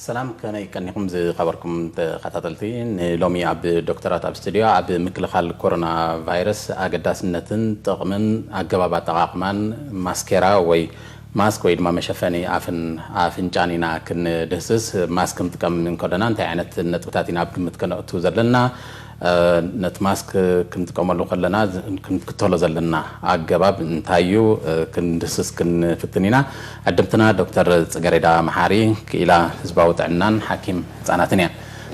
سلام كان يقوم زي خبركم خططلتين لومي عب دكتورات عب استوديو عب مكلخال كورونا فيروس أقداس النتن تقمن أجابات تقاقمان ماسكرا وي ماسك ويد ما مشافني عفن جانينا كن دسس ماسكم تكم من كودنا أنت يعني نتبتاتين عب كم تكن توزرلنا نت ماسك كنت كمالو خلنا كنت كتولو زلنا أجابات نتايو كن دسس كن فتنينا قدمتنا دكتور زغريدا محاري كإلى زباوت عنان حكيم صنعتني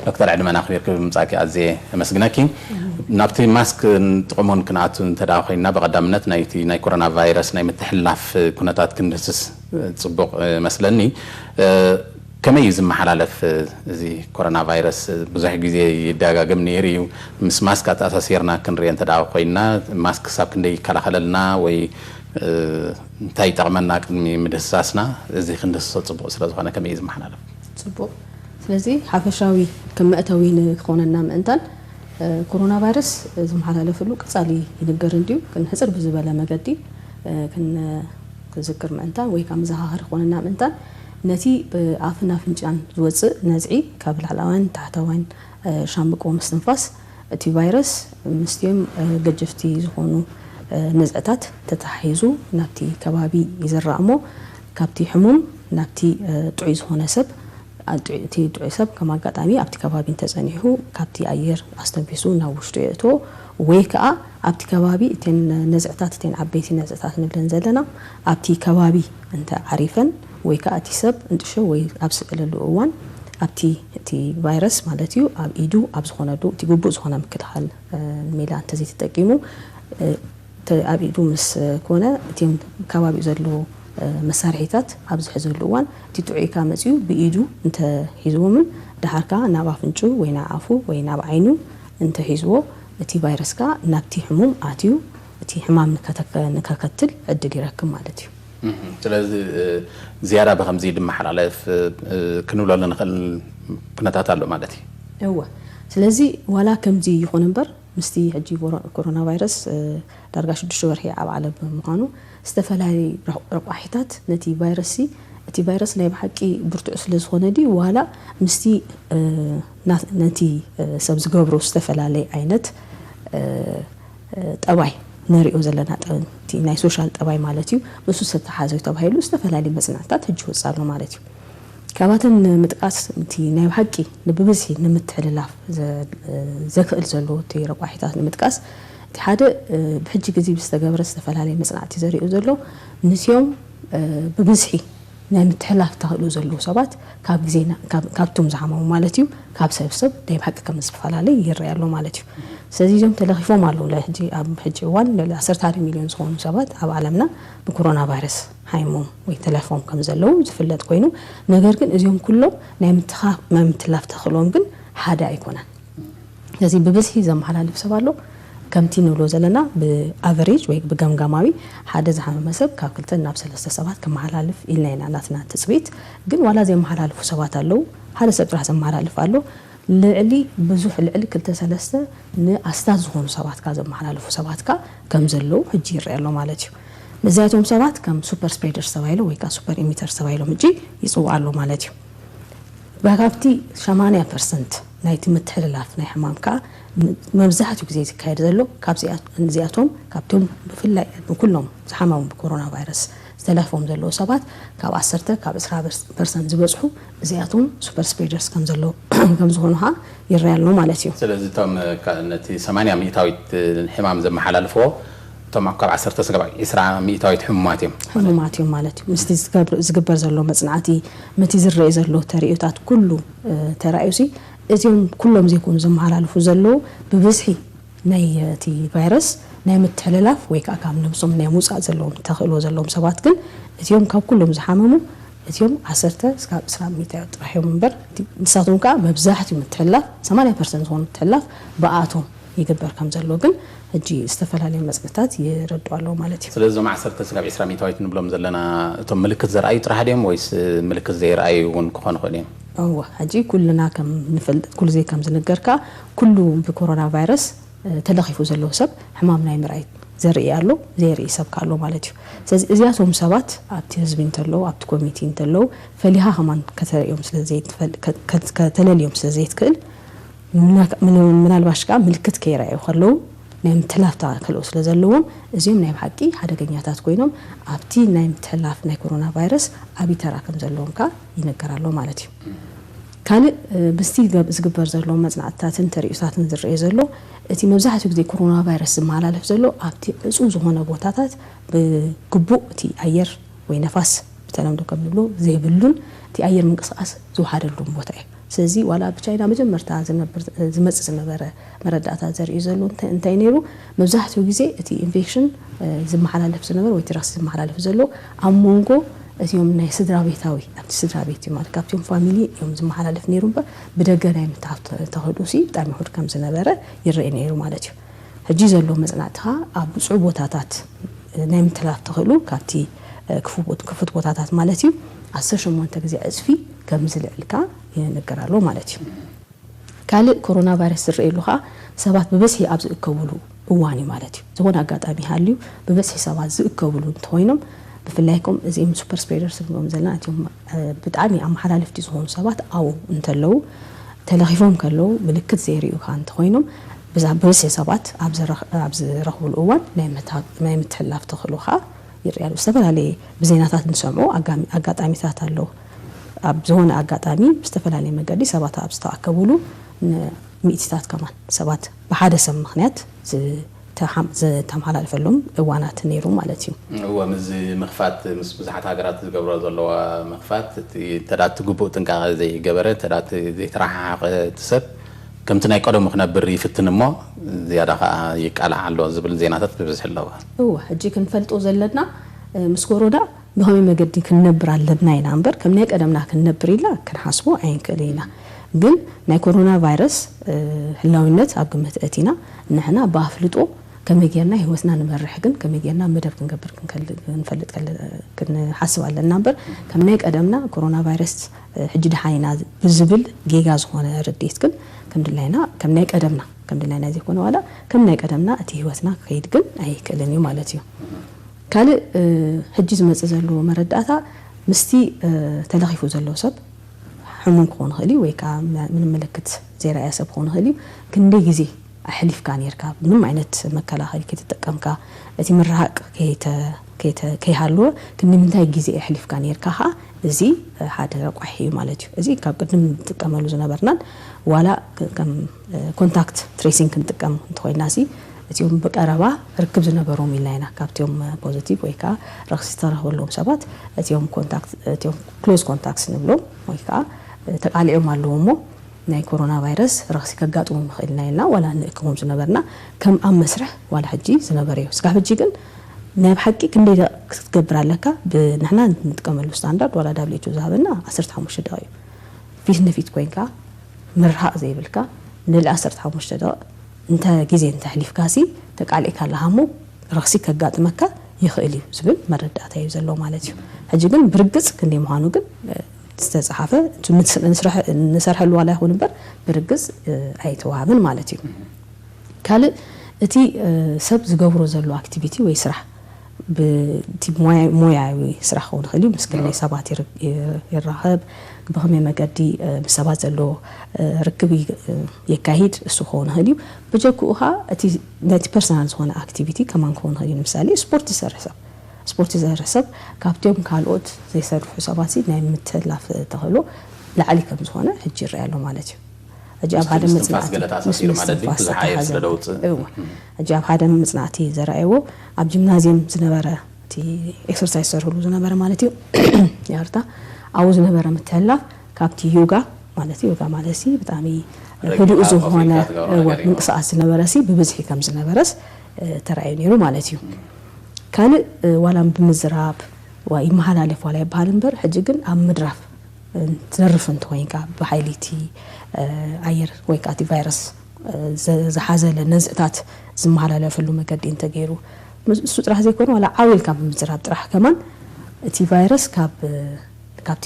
دكتور عندما نخبرك بمساكي أزي مسجناكي نبتي ماسك تقومون كناتون تداخلنا بقدامنا ناي كورونا فيروس ناي متحلف كناتات كندسس تصبق مثلني كما يزم حلالف زي كورونا فيروس بزح جزء يدعى نيريو مس ماسك أساسيرنا كنري أنت داخلنا ماسك ساب كندي كلا خللنا وي تاي تعملنا مدساسنا زي خندس تصبق سلازوانا كما يزم حلالف تصبق ስለዚህ ሓፈሻዊ ከመእተዊ ንኾነና ምእንታን ኮሮና ቫይረስ ዝም ሓላለፈሉ ቀጻሊ ይነገር እንዲዩ ግን ህጽር ብዝበለ መገዲ ክዝክር ምእንታን ወይ ከም ዘሃህር ኾነና ምእንታን ነቲ ብኣፍና ፍንጫን ዝወፅእ ነዝዒ ካብ ላዕላዋን ታሕተዋን ሻምቆ ምስትንፋስ እቲ ቫይረስ ምስቲም ገጀፍቲ ዝኾኑ ነዝዕታት ተታሒዙ ናብቲ ከባቢ ይዝራእሞ ካብቲ ሕሙም ናብቲ ጥዑይ ዝኾነ ሰብ أنتي تعسب كما قطعمي أبتي كبابين تزنيه كابتي أير أستنفسو ناوشتو يأتو ويكا أبتي كبابي تين نزعتات تين عبيتي نزعتات نبلن زلنا أبتي كبابي أنت عارفا ويكا أتي سب أنت شو وي أبس إلى الأوان أبتي تي فيروس مالتيو أب إيدو أبز خنا دو تجوبوز خنا مكل حال الميلان تزيد تقيمو أب إيدو مس كونا تيم كبابي زلو مسارحيتات أبز حزب الأوان تتوعي كامزيو بإيدو أنت حزوه من دهاركا نابع فنشو وينا عفو وينا بعينو أنت حزوه تي فيروسكا نبتي حموم آتيو تي حمام نكاكتل الدقي ركم مالتيو. تلازي زيارة بخمزيد محل على كنولا لنخل كنتات على مالتي. هو تلازي ولا كمزي يخوننبر مستي هجي كورونا فيروس درجة الشهور هي على بمقانو استفلاي رقاحتات نتي فيروسي نتي فيروس لا بحقي برتو اسلز خوندي ولا مستي نتي سبز غبرو استفلاي عينت طباي نريو زلنا تي ناي سوشال طباي مالتيو بسو ستحازو تبايلو استفلاي مصنعتات هجي وصالو مالتيو كاباتن متقاس تي ناي بحقي لببزي نمتحللاف زكل زلو تي رقاحتات نمتقاس حدا بحجي جزي بستجبر استفلالي مثلا اعتذاري أزلو نسيوم بمسحي نعم تحلف تغلو زلو صبات كاب زينا كابتم زعمه مالتيو كاب سبسب ده بحق كم استفلالي يريالو مالتيو سازيجم تلاخيفو مالو لا حجي وان لا 10 مليون صون صبات أب عالمنا بكورونا فيروس هايمو ويتلفهم كم زلو زفلت كوينو نجاركن إزيهم كله نعم تخاف ما متلف تخلون كن حدا يكونن لازم بمسحي زم حلال بسبالو كمتين ولو زلنا بأفريج ويك بجمجماوي حدا زحمة مسب كاكلتنا نفس السبات كم حلالف إلا ناتنا تثبيت جن ولا زي ما حلالف سبات اللو هذا سبت راح زم حلالف اللو لعلي بزوح العلي كلتا سلسة نأستاذ هون سبات كذا ما حلالف سبات كم زلوا هجير يالله مالتيو مزايتهم سبات كم سوبر سبريدر سوايلو ويكا سوبر إيميتر سوايلو مجي يسوع له مالتيو بقافتي 8% نايت متحللاف ناي حمامك مبزحت وجزي كايد زلو كابزيات نزياتهم كابتم بفلا كلهم زحمهم بكورونا فيروس استلافهم زلو سبات كاب 10 كاب 10% زبصحوا زياتهم سوبر سبريدرز كم زلو كم زغونها يريالو مالتيو سلازي تم كانتي 8 ميتاويت الحمام زي ما حلالفو تم كاب 10 سغبا 10 ميتاويت حموماتيم مالتي مستي زغبر زلو مصنعتي متي زري زلو تريوتات كله ترايوسي إذن كلهم زيكون زم على الفوزلو ببزحي نايتي فيروس ناي متحللاف ويكا كام نبصم ناي موصع زلوم تخلو زلوم سبات كن إذن كاب كلهم زحاممو إذن 10 سكاب 10 ميتا راحيو منبر نساتهم كا ببزاحتي متحللاف 8% هون متحللاف بقاتهم يقبر كم زلو كن هجي استفلالي مزقتات يردوا له مالتي سلازو مع 10 سكاب 10 ميتا نبلوم زلنا تم ملكت زرعي طرح ديم ويس ملكت زي رأي ون كون خديم هو هجي كلنا كم نفل كل زي كم زنقركا كله بكورونا فيروس تلخيفو زلو سب حمامنا يمرأي ዘርኢ ኣሎ ዘርኢ ሰብ ካሎ ማለት እዩ ስለዚ እዚያቶም ሰባት ኣብቲ ህዝቢ እንተለው ኣብቲ ኮሚቴ እንተለው ፈሊሃ ከማን ከተሪኦም ከተለልዮም ስለዘይትክእል ምናልባሽ ካ ምልክት ከይራዩ ከለው ናይ ምትላፍታ ከለው ስለዘለዎም እዚኦም ናይ ሓቂ ሓደገኛታት ኮይኖም ኣብቲ ናይ ምትላፍ ናይ ኮሮና ቫይረስ ኣብ ተራከም ዘለዎም ካ ይነገራሉ ማለት እዩ ካልእ ብስቲ ዝግበር ዘሎ መጽናዕታትን ተሪኡታትን ዝረአ ዘሎ እቲ መብዛሕትኡ ግዜ ኮሮና ቫይረስ ዝመሓላለፍ ዘሎ ኣብቲ እጹብ ዝኾነ ቦታታት ብግቡእ እቲ ኣየር ወይ ነፋስ ብተለምዶ ከም ንብሎ ዘይብሉን እቲ ኣየር ምንቅስቃስ ዝወሓደሉ ቦታ እዩ ስለዚ ዋላ ብቻይና መጀመርታ ዝመጽ ዝነበረ መረዳእታት ዘርኢ ዘሎ እንታይ ነይሩ መብዛሕትኡ ግዜ እቲ ኢንፌክሽን ዝመሓላለፍ ዝነበረ ወይ ትራክስ ዝመሓላለፍ ዘሎ ኣብ ሞንጎ እዚኦም ናይ ስድራ ቤታዊ ኣብቲ ስድራ ቤት ማለት ካብቶም ፋሚሊ እዮም ዝመሓላለፍ ነይሩ እምበር ብደገ ናይ ምትሃፍ ተኸዱሲ ብጣዕሚ ሕድ ከም ዝነበረ ይረአ ነይሩ ማለት እዩ ሕጂ ዘሎ መጽናዕትኻ ኣብ ብፁዕ ቦታታት ናይ ምትላፍ ተኽእሉ ካብቲ ክፉት ቦታታት ማለት እዩ 18 ግዜ ዕፅፊ ከም ዝልዕልካ ይነገራሉ ማለት እዩ ካልእ ኮሮና ቫይረስ ዝረአሉኻ ሰባት ብበዝሒ ኣብ ዝእከብሉ እዋን ማለት እዩ ዝኾነ ኣጋጣሚ ሃልዩ ብበዝሒ ሰባት ዝእከብሉ እንተኮይኖም ብፍላይኩም እዚኦም ሱፐር ስፕሬደርስ ዝብሎም ዘለና እቶም ብጣዕሚ ኣመሓላለፍቲ ዝኾኑ ሰባት ኣው እንተለው ተለኺፎም ከለው ምልክት ዘይርዩካ እንተኮይኖም ብበዝሒ ሰባት ኣብ ዝረኽብሉ እዋን ናይ ምትሕልላፍ ተኽእሉኻ ይርአሉ ዝተፈላለዩ ብዜናታት ንሰምዑ ኣጋጣሚታት ኣለዉ ኣብ ዝኾነ ኣጋጣሚ ብዝተፈላለየ መንገዲ ሰባት ኣብ ዝተኣከብሉ ሚእትታት ከማን ሰባት ብሓደ ሰብ ምክንያት ዝተመሓላለፈሎም እዋናት ነይሩ ማለት እዩ ወምዝ መኽፋት ምስ ብዙሓት ሃገራት ዝገብሮ ዘለዋ መኽፋት ተዳት ግቡእ ጥንቃቐ ዘይገበረ ተዳት ዘይተረሓሓቐ ሰብ ከምቲ ናይ ቀደሙ ክነብር ይፍትን እሞ ዝያዳ ከዓ ይቃልዕ ኣሎ ዝብል ዜናታት ብብዝሒ ኣለዋ ሕጂ ክንፈልጦ ዘለና ምስ ኮሮና ብኸመይ መገዲ ክንነብር ኣለና ኢና እምበር ከም ናይ ቀደምና ክንነብር ኢልና ክንሓስቦ ኣይንክእል ኢና ግን ናይ ኮሮና ቫይረስ ህላውነት ኣብ ግምት እቲና ንሕና ብኣፍልጦ ከመይ ጌርና ህይወትና ንመርሕ ግን ከመይ ጌርና መደብ ክንገብር ክንፈልጥ ክንሓስብ ኣለና እምበር ከም ናይ ቀደምና ኮሮና ቫይረስ ሕጂ ድሓይና ብዝብል ጌጋ ዝኾነ ርድኢት ግን ከም ድላይና ከም ናይ ቀደምና ዘይኮነ ዋላ ከም ናይ ቀደምና እቲ ህይወትና ከይድ ግን ኣይክእልን እዩ ማለት እዩ ካልእ ሕጂ ዝመጽእ ዘሎ መረዳእታ ምስቲ ተለኺፉ ዘሎ ሰብ ሕሙም ክኾን ይኽእል ወይ ከዓ ምንም ምልክት ዘይረኣየ ሰብ ክኾን ይኽእል ክንደይ ግዜ ኣሕሊፍካ ነርካ ምንም ዓይነት መከላኸሊ ከይተጠቀምካ እቲ ምርሃቅ ከይሃለወ ክንምንታይ ግዜ ኣሕሊፍካ ነርካ ኸ እዚ ሓደ ረቋሒ እዩ ማለት እዩ እዚ ካብ ቅድም ንጥቀመሉ ዝነበርናን ዋላ ከም ኮንታክት ትሬሲንግ ክንጥቀም እንተኮይናሲ እቲኦም በቀረባ ርክብ ዝነበሮም ኢልና ካብቲኦም ፖዚቲቭ ወይ ከዓ ረክሲ ተረኽበሎም ሰባት እቲኦም ክሎዝ ኮንታክትስ ንብሎም ወይ ከዓ ተቃሊዖም ኣለዎ እሞ ናይ ኮሮና ቫይረስ ረክሲ ከጋጥሞም ይኽእልና ኢልና ዋላ ንእክቦም ዝነበርና ከም ኣብ መስርሕ ዋላ ሕጂ ዝነበረ እዩ ስጋብ ሕጂ ግን ናይ ብሓቂ ክንደይ ክትገብር ኣለካ ብንሕና ንጥቀመሉ ስታንዳርድ ዋላ WHO ዝሃበና 15 ደቂቃ እዩ ፊት ንፊት ኮይንካ ምርሃቕ ዘይብልካ ንል 15 ደቂቃ እንተ ግዜ እንተሕሊፍካሲ ተቃሊዕካ ኣለሃሞ ረክሲ ከጋጥመካ ይኽእል እዩ ዝብል መረዳእታ እዩ ዘሎ ማለት እዩ ሕጂ ግን ብርግጽ ክንደይ ምዃኑ ግን ዝተጻሓፈ ንሰርሐሉ ዋላ ይኹን እምበር ብርግጽ ኣይተዋሃብን ማለት እዩ ካልእ እቲ ሰብ ዝገብሮ ዘሎ ኣክቲቪቲ ወይ ስራሕ ብቲ ሞያዊ ስራሕ ክኸውን ይኽእል እዩ ምስ ገለ ሰባት ይራኸብ ብኸመይ መገዲ ምስ ሰባት ዘሎ ርክብ የካሂድ እሱ ክኸውን ይኽእል እዩ ብጀክኡ ኸ እቲ ነቲ ፐርሰናል ዝኾነ ኣክቲቪቲ ከማን ክኸውን ይኽእል እዩ ምሳሌ ስፖርት ዝሰርሕ ሰብ ካብቶም ካልኦት ዘይሰርሑ ሰባት ናይ ምትሕልላፍ ተኽእሎ ላዕሊ ከም ዝኾነ ሕጂ ይረአ ኣሎ ማለት እዩ ሕጂ ኣብ ሓደ መጽናዕቲ ዘረኣይዎ ኣብ ጂምናዝየም ዝነበረ እቲ ኤክሰርሳይዝ ዝሰርሕሉ ዝነበረ ማለት እዩ ያርታ ኣብኡ ዝነበረ ምትሕልላፍ ካብቲ ዮጋ ማለት እዩ ዮጋ ማለት ብጣዕሚ ህዱእ ዝኾነ ምንቅስቃስ ዝነበረሲ ብብዝሒ ከም ዝነበረስ ተራእዩ ነይሩ ማለት እዩ ካልእ ዋላ ብምዝራብ ይመሓላለፍ ዋላ ይበሃል እምበር ሕጂ ግን ኣብ ምድራፍ ትነርፍ እንተኮይንካ ብሓይሊቲ ኣየር ወይ ከዓ እቲ ቫይረስ ዝሓዘለ ነዝእታት ዝመሓላለፈሉ መገዲ እንተገይሩ እሱ ጥራሕ ዘይኮነ ዋላ ዓዊልካ ብምዝራብ ጥራሕ ከማን እቲ ቫይረስ ካብቲ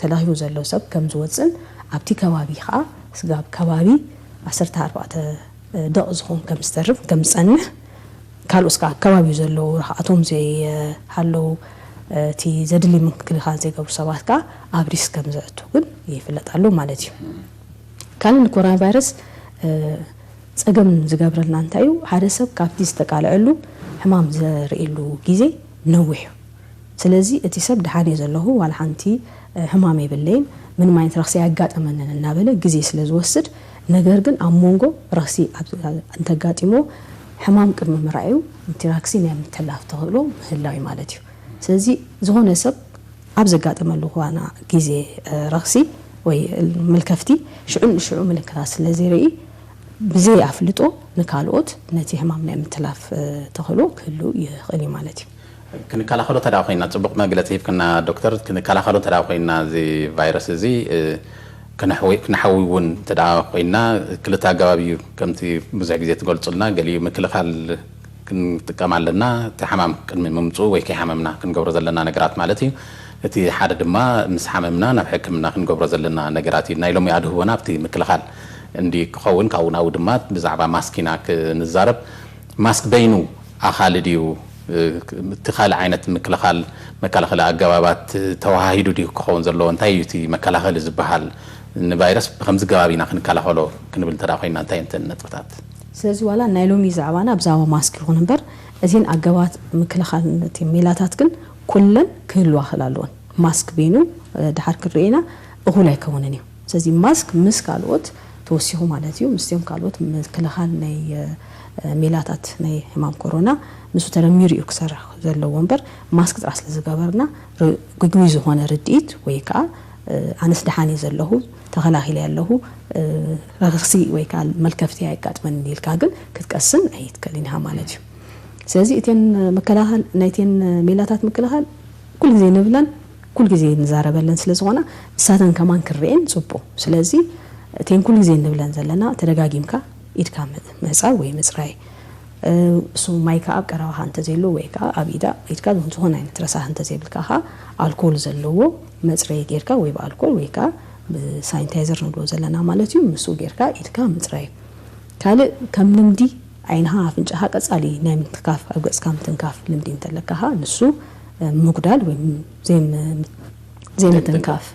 ተለኺፉ ዘሎ ሰብ ከም ዝወፅን ኣብቲ ከባቢ ከዓ ስጋብ ከባቢ 14 ደቕ ዝኾን ከም ዝተርፍ ከም ዝጸንሕ ካልኦስ ከባቢው ዘሎ ረሓቶም ዘይ ሃለው እቲ ዘድሊ ምክልኻል ዘይገብሩ ሰባት ካ ኣብ ሪስክ ከም ዘእቱ ግን ይፍለጣሉ ማለት እዩ ካልን ኮሮና ቫይረስ ጸገም ዝገብረልና እንታይ እዩ ሓደ ሰብ ካብቲ ዝተቃልዐሉ ሕማም ዘርእሉ ግዜ ነዊሕ ስለዚ እቲ ሰብ ድሓን ዘለኹ ዋላ ሓንቲ ሕማም የብለይን ምንም ዓይነት ረኽሲ ያጋጠመንን እናበለ ግዜ ስለ ዝወስድ ነገር ግን ኣብ ሞንጎ ረኽሲ እንተጋጢሞ ሕማም ቅድሚ ምርኣዩ እቲ ቫክሲን የምትላፍ ተኽእሎ ምህላዊ ማለት እዩ ስለዚ ዝኾነ ሰብ ኣብ ዘጋጠመሉ ኳና ግዜ ረኽሲ ወይ መልከፍቲ ሽዑ ምልክታት ስለ ዝርኢ ብዘይ ኣፍልጦ ንካልኦት ነቲ ሕማም ናይ ምትላፍ ተኽእሎ ክህሉ ይኽእል ማለት እዩ ክንከላኸሎ ተዳው ኮይና ጽቡቕ መግለጺ ሂብክና ዶክተር ክንከላኸሎ ተዳው ኮይና እዚ ቫይረስ እዚ ክነሐዊውን ተዳው ኮይና ክልተ ኣገባቢ ከምቲ ብዙሕ ግዜ ትገልጹልና ገሊኡ ምክልኻል ክንጥቀም ኣለና እቲ ሕማም ቅድሚ ምምፁ ወይ ከይሓመምና ክንገብሮ ዘለና ነገራት ማለት እዩ እቲ ሓደ ድማ ምስ ሓመምና ናብ ሕክምና ክንገብሮ ዘለና ነገራት እዩ ናይ ሎሚ ኣድህቦና ኣብቲ ምክልኻል እንዲ ክኸውን ካብኡ ናብኡ ድማ ብዛዕባ ማስኪና ክንዛረብ ማስክ በይኑ ኣኻል ድዩ እቲ ካልእ ዓይነት ምክልኻል መከላኸሊ ኣገባባት ተዋሂዱ ድዩ ክኸውን ዘለዎ እንታይ እዩ እቲ መከላኸሊ ዝበሃል ንቫይረስ ብከምዚ ገባቢና ክንከላኸሎ ክንብል ተዳ ኮይና እንታይ እንተን ነጥብታት ስለዚ ዋላ ናይ ሎሚ ዛዕባና ብዛዕባ ማስክ ይኹን እምበር እዚን ኣገባባት ምክልኻል ነቲ ሜላታት ግን ኩለን ክህልዋ ክእል ኣለዎን ማስክ በይኑ ድሓር ክርኤና እኹል ኣይከውንን እዩ ስለዚ ማስክ ምስ ካልኦት ተወሲኹ ማለት እዩ ምስዮም ካልኦት ምክልኻል ናይ ሜላታት ናይ ሕማም ኮሮና ንሱ ተረሚሩ እዩ ክሰርሕ ዘለዎ እምበር ማስክ ጥራሕ ስለ ዝገበርና ግግቢ ዝኾነ ርድኢት ወይ ከዓ ኣነስ ድሓኒ ዘለኹ ተኸላኺለ ያለሁ ረኽሲ ወይ ከዓ መልከፍቲ ኣይጋጥመን ኢልካ ግን ክትቀስን ኣይትከልን ኢኻ ማለት እዩ ስለዚ እተን መከላኸል ናይተን ሜላታት ምክልኻል ኩል ግዜ ንብለን ኩል ግዜ ንዛረበለን ስለ ዝኾነ ንሳተን ከማን ክርኤን ጽቡቕ ስለዚ እተን ኩል ግዜ ንብለን ዘለና ተደጋጊምካ ኢድካ ምሕፃብ ወይ ምፅራይ እሱ ማይካ ኣብ ቀረባኻ እንተዘይሉ ወይ ከዓ ኣብ ኢዳ ኢድካ ዝኾነ ዓይነት ረሳሕ እንተዘይብልካ ኣልኮል ዘለዎ መፅረይ ጌርካ ወይ ብኣልኮል ወይ ከዓ ብሳኒታይዘር ንብሎ ዘለና ማለት እዩ ምስኡ ጌርካ ኢድካ ምፅራይ ካልእ ከም ልምዲ ዓይንኻ ኣፍንጫኻ ቀጻሊ ናይ ምትካፍ ኣብ ገጽካ ምትንካፍ ልምዲ እንተለካኻ ንሱ ምጉዳል ወይ ዘይ ምትንካፍ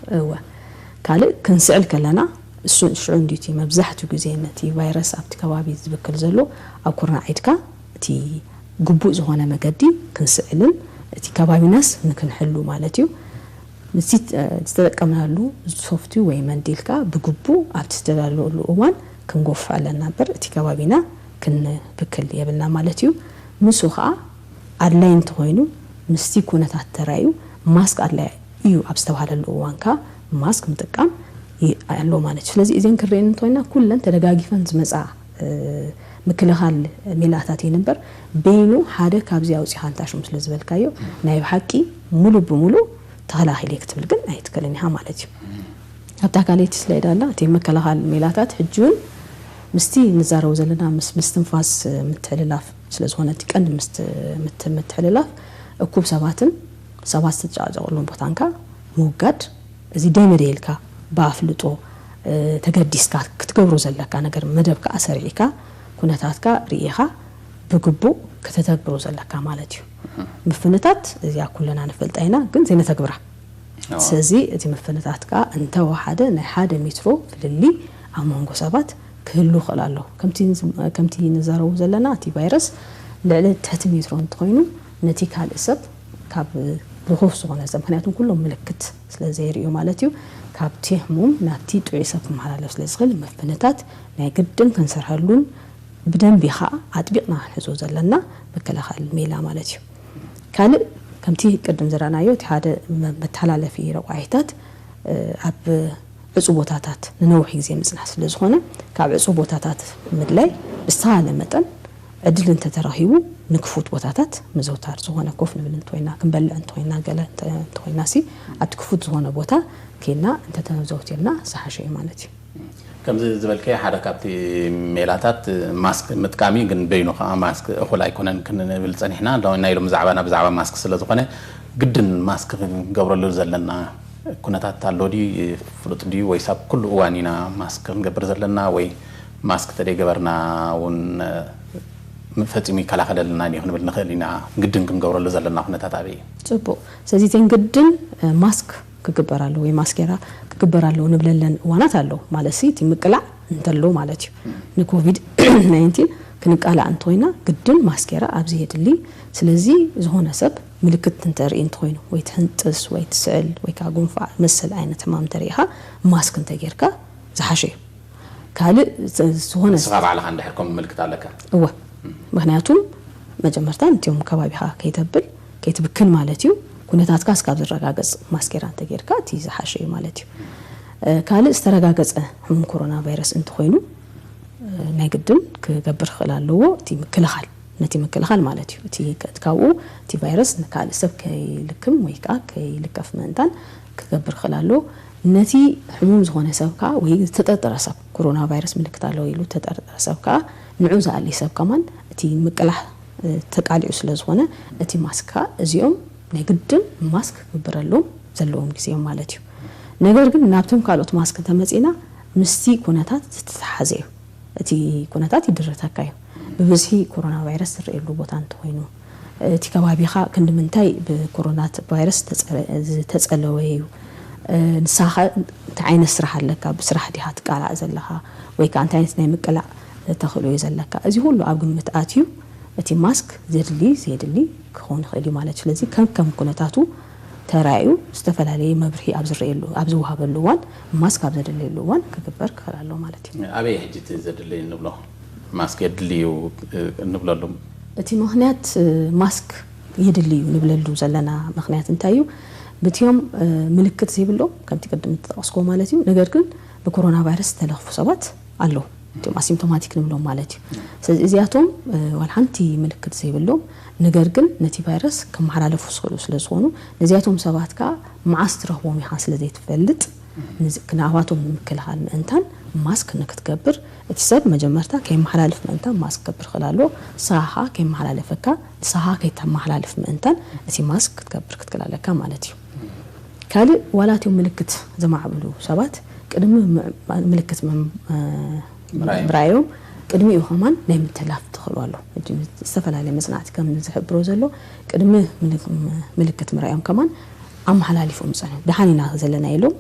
ካልእ ክንስዕል ከለና እሱ ሽዑ እንዲቲ መብዛሕትኡ ግዜ ነቲ ቫይረስ ኣብቲ ከባቢ ዝብክል ዘሎ ኣብ ኮሮና ዓይድካ እቲ ግቡእ ዝኾነ መገዲ ክንስዕልን እቲ ከባቢናስ ንክንሕሉ ማለት እዩ ንሲ ዝተጠቀምናሉ ሶፍቲ ወይ መንዲልካ ብግቡእ ኣብቲ ዝተዳለወሉ እዋን ክንጎፍ ኣለና እምበር እቲ ከባቢና ክንብክል የብልና ማለት እዩ ንሱ ከዓ ኣድላይ እንተኮይኑ ምስቲ ኩነታት ተራእዩ ማስክ ኣድላይ እዩ ኣብ ዝተባሃለሉ እዋንካ ማስክ ምጥቃም ኣሎ ማለት እዩ ስለዚ እዘን ክርኤን እንተኮይና ኩለን ተደጋጊፈን ዝመፃ ምክልኻል ሜላታት እምበር በይኑ ሓደ ካብዚ ኣውፂኻ እንታሽሙ ስለ ዝበልካዮ ናይ ብሓቂ ሙሉእ ብሙሉእ ተኸላኺለ ክትብል ግን ኣይትከልን ኢኻ ማለት እዩ ኣብታ ካልእቲ ስላይዳላ እቲ መከላኸል ሜላታት ሕጂውን ምስቲ ንዛረቡ ዘለና ምስ ትንፋስ ምትሕልላፍ ስለ ዝኾነ እቲ ቀንዲ ምትሕልላፍ እኩብ ሰባት ዝተጫጨቕሉን ቦታንካ ምውጋድ እዚ ደይመደይልካ ባፍልጦ ተገዲስካ ክትገብሩ ዘለካ ነገር መደብካ ኣሰሪዕካ ኩነታትካ ርኢኻ ብግቡእ ከተተግብሩ ዘለካ ማለት እዩ ምፍነታት እዚኣ ኩለና ንፈልጣ ኢና ግን ዘይነተግብራ ስለዚ እቲ ምፍነታትካ እንተወሓደ ናይ 1 ሜትሮ ፍልሊ ኣብ መንጎ ሰባት ክህሉ ይኽእል ኣሎ ከምቲ ንዛረቡ ዘለና እቲ ቫይረስ ልዕሊ 9 ሜትሮ እንትኮይኑ ነቲ ካልእ ሰብ ካብ ብኹፍ ዝኾነ ሰብ ምክንያቱም ኩሎም ምልክት ስለ ዘይርእዩ ማለት እዩ ካብቲ ሕሙም ናብቲ ጥዑይ ሰብ ክመሓላለፍ ስለ ዝኽእል መፍነታት ናይ ግድን ክንሰርሐሉን ብደንቢ ከዓ ኣጥቢቕና ክንሕዞ ዘለና መከላኸሊ ሜላ ማለት እዩ ካልእ ከምቲ ቅድም ዝረኣናዮ እቲ ሓደ መተሓላለፊ ረቋሒታት ኣብ ዕፁ ቦታታት ንነዊሕ ግዜ ምጽናሕ ስለ ዝኾነ ካብ ዕፁ ቦታታት ምድላይ ብዝተሃለ መጠን ዕድል እንተተረኺቡ ንክፉት ቦታታት መዘውታር ዝኾነ ኮፍ ንብል እንተኮይና ክንበልዕ እንተኮይና ገለ እንተኮይና ሲ ኣብቲ ክፉት ዝኾነ ቦታ ከይና እንተተዘውቲርና ዝሓሸ እዩ ማለት እዩ ከምዚ ዝበልከ ሓደ ካብቲ ሜላታት ማስክ ምጥቃሚ ግን በይኑ ከዓ ማስክ እኹል ኣይኮነን ክንብል ፀኒሕና ናይ ሎም ዛዕባና ብዛዕባ ማስክ ስለ ዝኾነ ግድን ማስክ ክንገብረሉ ዘለና ኩነታት ኣሎ ዲ ፍሉጥ ድዩ ወይስ ኣብ ኩሉ እዋን ኢና ማስክ ክንገብር ዘለና ወይ ማስክ ተደይገበርና እውን ፈጽሚ ከላኸለልና ይሁን ብለን ንኽእልና ግድን ክንገብረሉ ዘለና ኩነታት ኣበይ ጽቡቅ ስለዚህ ተንግድን ማስክ ክግበራሉ ወይ ማስኬራ ክግበራሉ ንብለለን ዋናት አለው ማለት ሲቲ ምቅላዕ እንተሎ ማለት እዩ ንኮቪድ 19 ክንቃላ እንተይና ግድን ማስኬራ ኣብዚ ሄድሊ ስለዚህ ዝኾነ ሰብ ምልክት እንተርኢ እንተይኑ ወይ ትህንጥስ ወይ ትስዕል ወይ ካጉንፋ መሰል አይነት ህማም ተሪኻ ማስክ እንተጌርካ ዝሓሸ ካልእ ዝኾነ ሰባዓላ እንደሕርኩም ምልክት ኣለካ እወ ምክንያቱም መጀመርታ እንቲዮም ከባቢኻ ከይተብል ከይትብክን ማለት እዩ ኩነታትካ እስካብ ዝረጋገጽ ማስኬራ እንተጌርካ እቲ ዝሓሸ ማለት እዩ ካልእ ዝተረጋገጸ ህሙም ኮሮና ቫይረስ እንተኮይኑ ናይ ግድን ክገብር ክላለዎ እቲ ምክልኻል ነቲ ምክልኻል ማለት እዩ እቲ ከትካው እቲ ቫይረስ ንካል ሰብ ከይልክም ወይ ካ ከይልከፍ መንታን ክገብር ክላሎ ነቲ ህሙም ዝኾነ ሰብካ ወይ ተጠርጠረ ሰብ ኮሮና ቫይረስ ምልክት ኣለዎ ኢሉ ተጠርጠረ ሰብካ ንዑ ዝኣሊ ሰብ ከማን እቲ ምቅላሕ ተቃሊዑ ስለዝኾነ እቲ ማስካ እዚኦም ናይ ግድን ማስክ ክግበረሎም ዘለዎም ግዜዮም ማለት እዩ ነገር ግን ናብቶም ካልኦት ማስክ ተመጺና ምስቲ ኩነታት ዝተሓዘዩ እቲ ኩነታት ይድረተካዩ ብብዝሒ ኮሮና ቫይረስ ዝርኤሉ ቦታ እንተኮይኑ እቲ ከባቢኻ ክንድምንታይ ብኮሮና ቫይረስ ተጸለወ እዩ ንሳኻ እንታይ ስራሕ ኣለካ ብስራሕ ዲኻ ትቃላዕ ዘለኻ ወይ ካ እንታይ ናይ ምቅላዕ ተኽእሎ ዘለካ እዚ ሁሉ ኣብ ግምት ኣትዩ እቲ ማስክ ዘድሊ ክኾን ይኽእል ማለት ስለዚ ከም ኩነታቱ ተራዩ ዝተፈላልየ መብርሂ ኣብ ዝርኤሉ ኣብ ዝወሃበሉ ዋን ማስክ ኣብ ዘድልየሉ ዋን ክግበር ክኽእላሎ ማለት እዩ ኣበይ ሕጂት ዘድሊ ንብሎ ማስክ የድልዩ ንብለሉም እቲ ምኽንያት ማስክ የድልዩ ንብለሉ ዘለና ምኽንያት እንታይ እዩ በቲዮም ምልክት ዘይብሎ ከምቲ ቅድም ተጠቅስኮ ማለት እዩ ነገር ግን በኮሮና ቫይረስ ተለኽፉ ሰባት ኣለው እቶም አሲምፕቶማቲክ ንብሎም ማለት እዩ ስለዚህ እዚያቶም ዋልሓንቲ ምልክት ዘይብሎም ነገር ግን ነቲ ቫይረስ ከመሓላለፉ ስለዝኾኑ ነዚያቶም ሰባትካ መዓስ ትረኽቦም ኢኻ ስለዘይትፈልጥ ክናባቶም ምክልኻል ምእንታን ማስክ ንክትገብር እቲ ሰብ መጀመርታ ከይመሓላለፍ ምእንታን ማስክ ገብር ክላሎ ሳኻ ከይመሓላለፈካ ሳኻ ከይተመሓላለፍ ምእንታን እቲ ማስክ ክትገብር ክትከላለካ ማለት እዩ ካልእ ዋላትዮም ምልክት ዘማዕብሉ ሰባት ቅድሚ ምልክት ምራዮም ቅድሚኡ ኸማን ናይ ምትላፍ ተኽእሎ ኣሎ ዝተፈላለዩ መጽናዕቲ ከም ዝሕብሮ ዘሎ ቅድሚ ምልክት ምራዮም ከማን ኣመሓላሊፎም ፀንሑ ደሓኒና ዘለና ኢሎም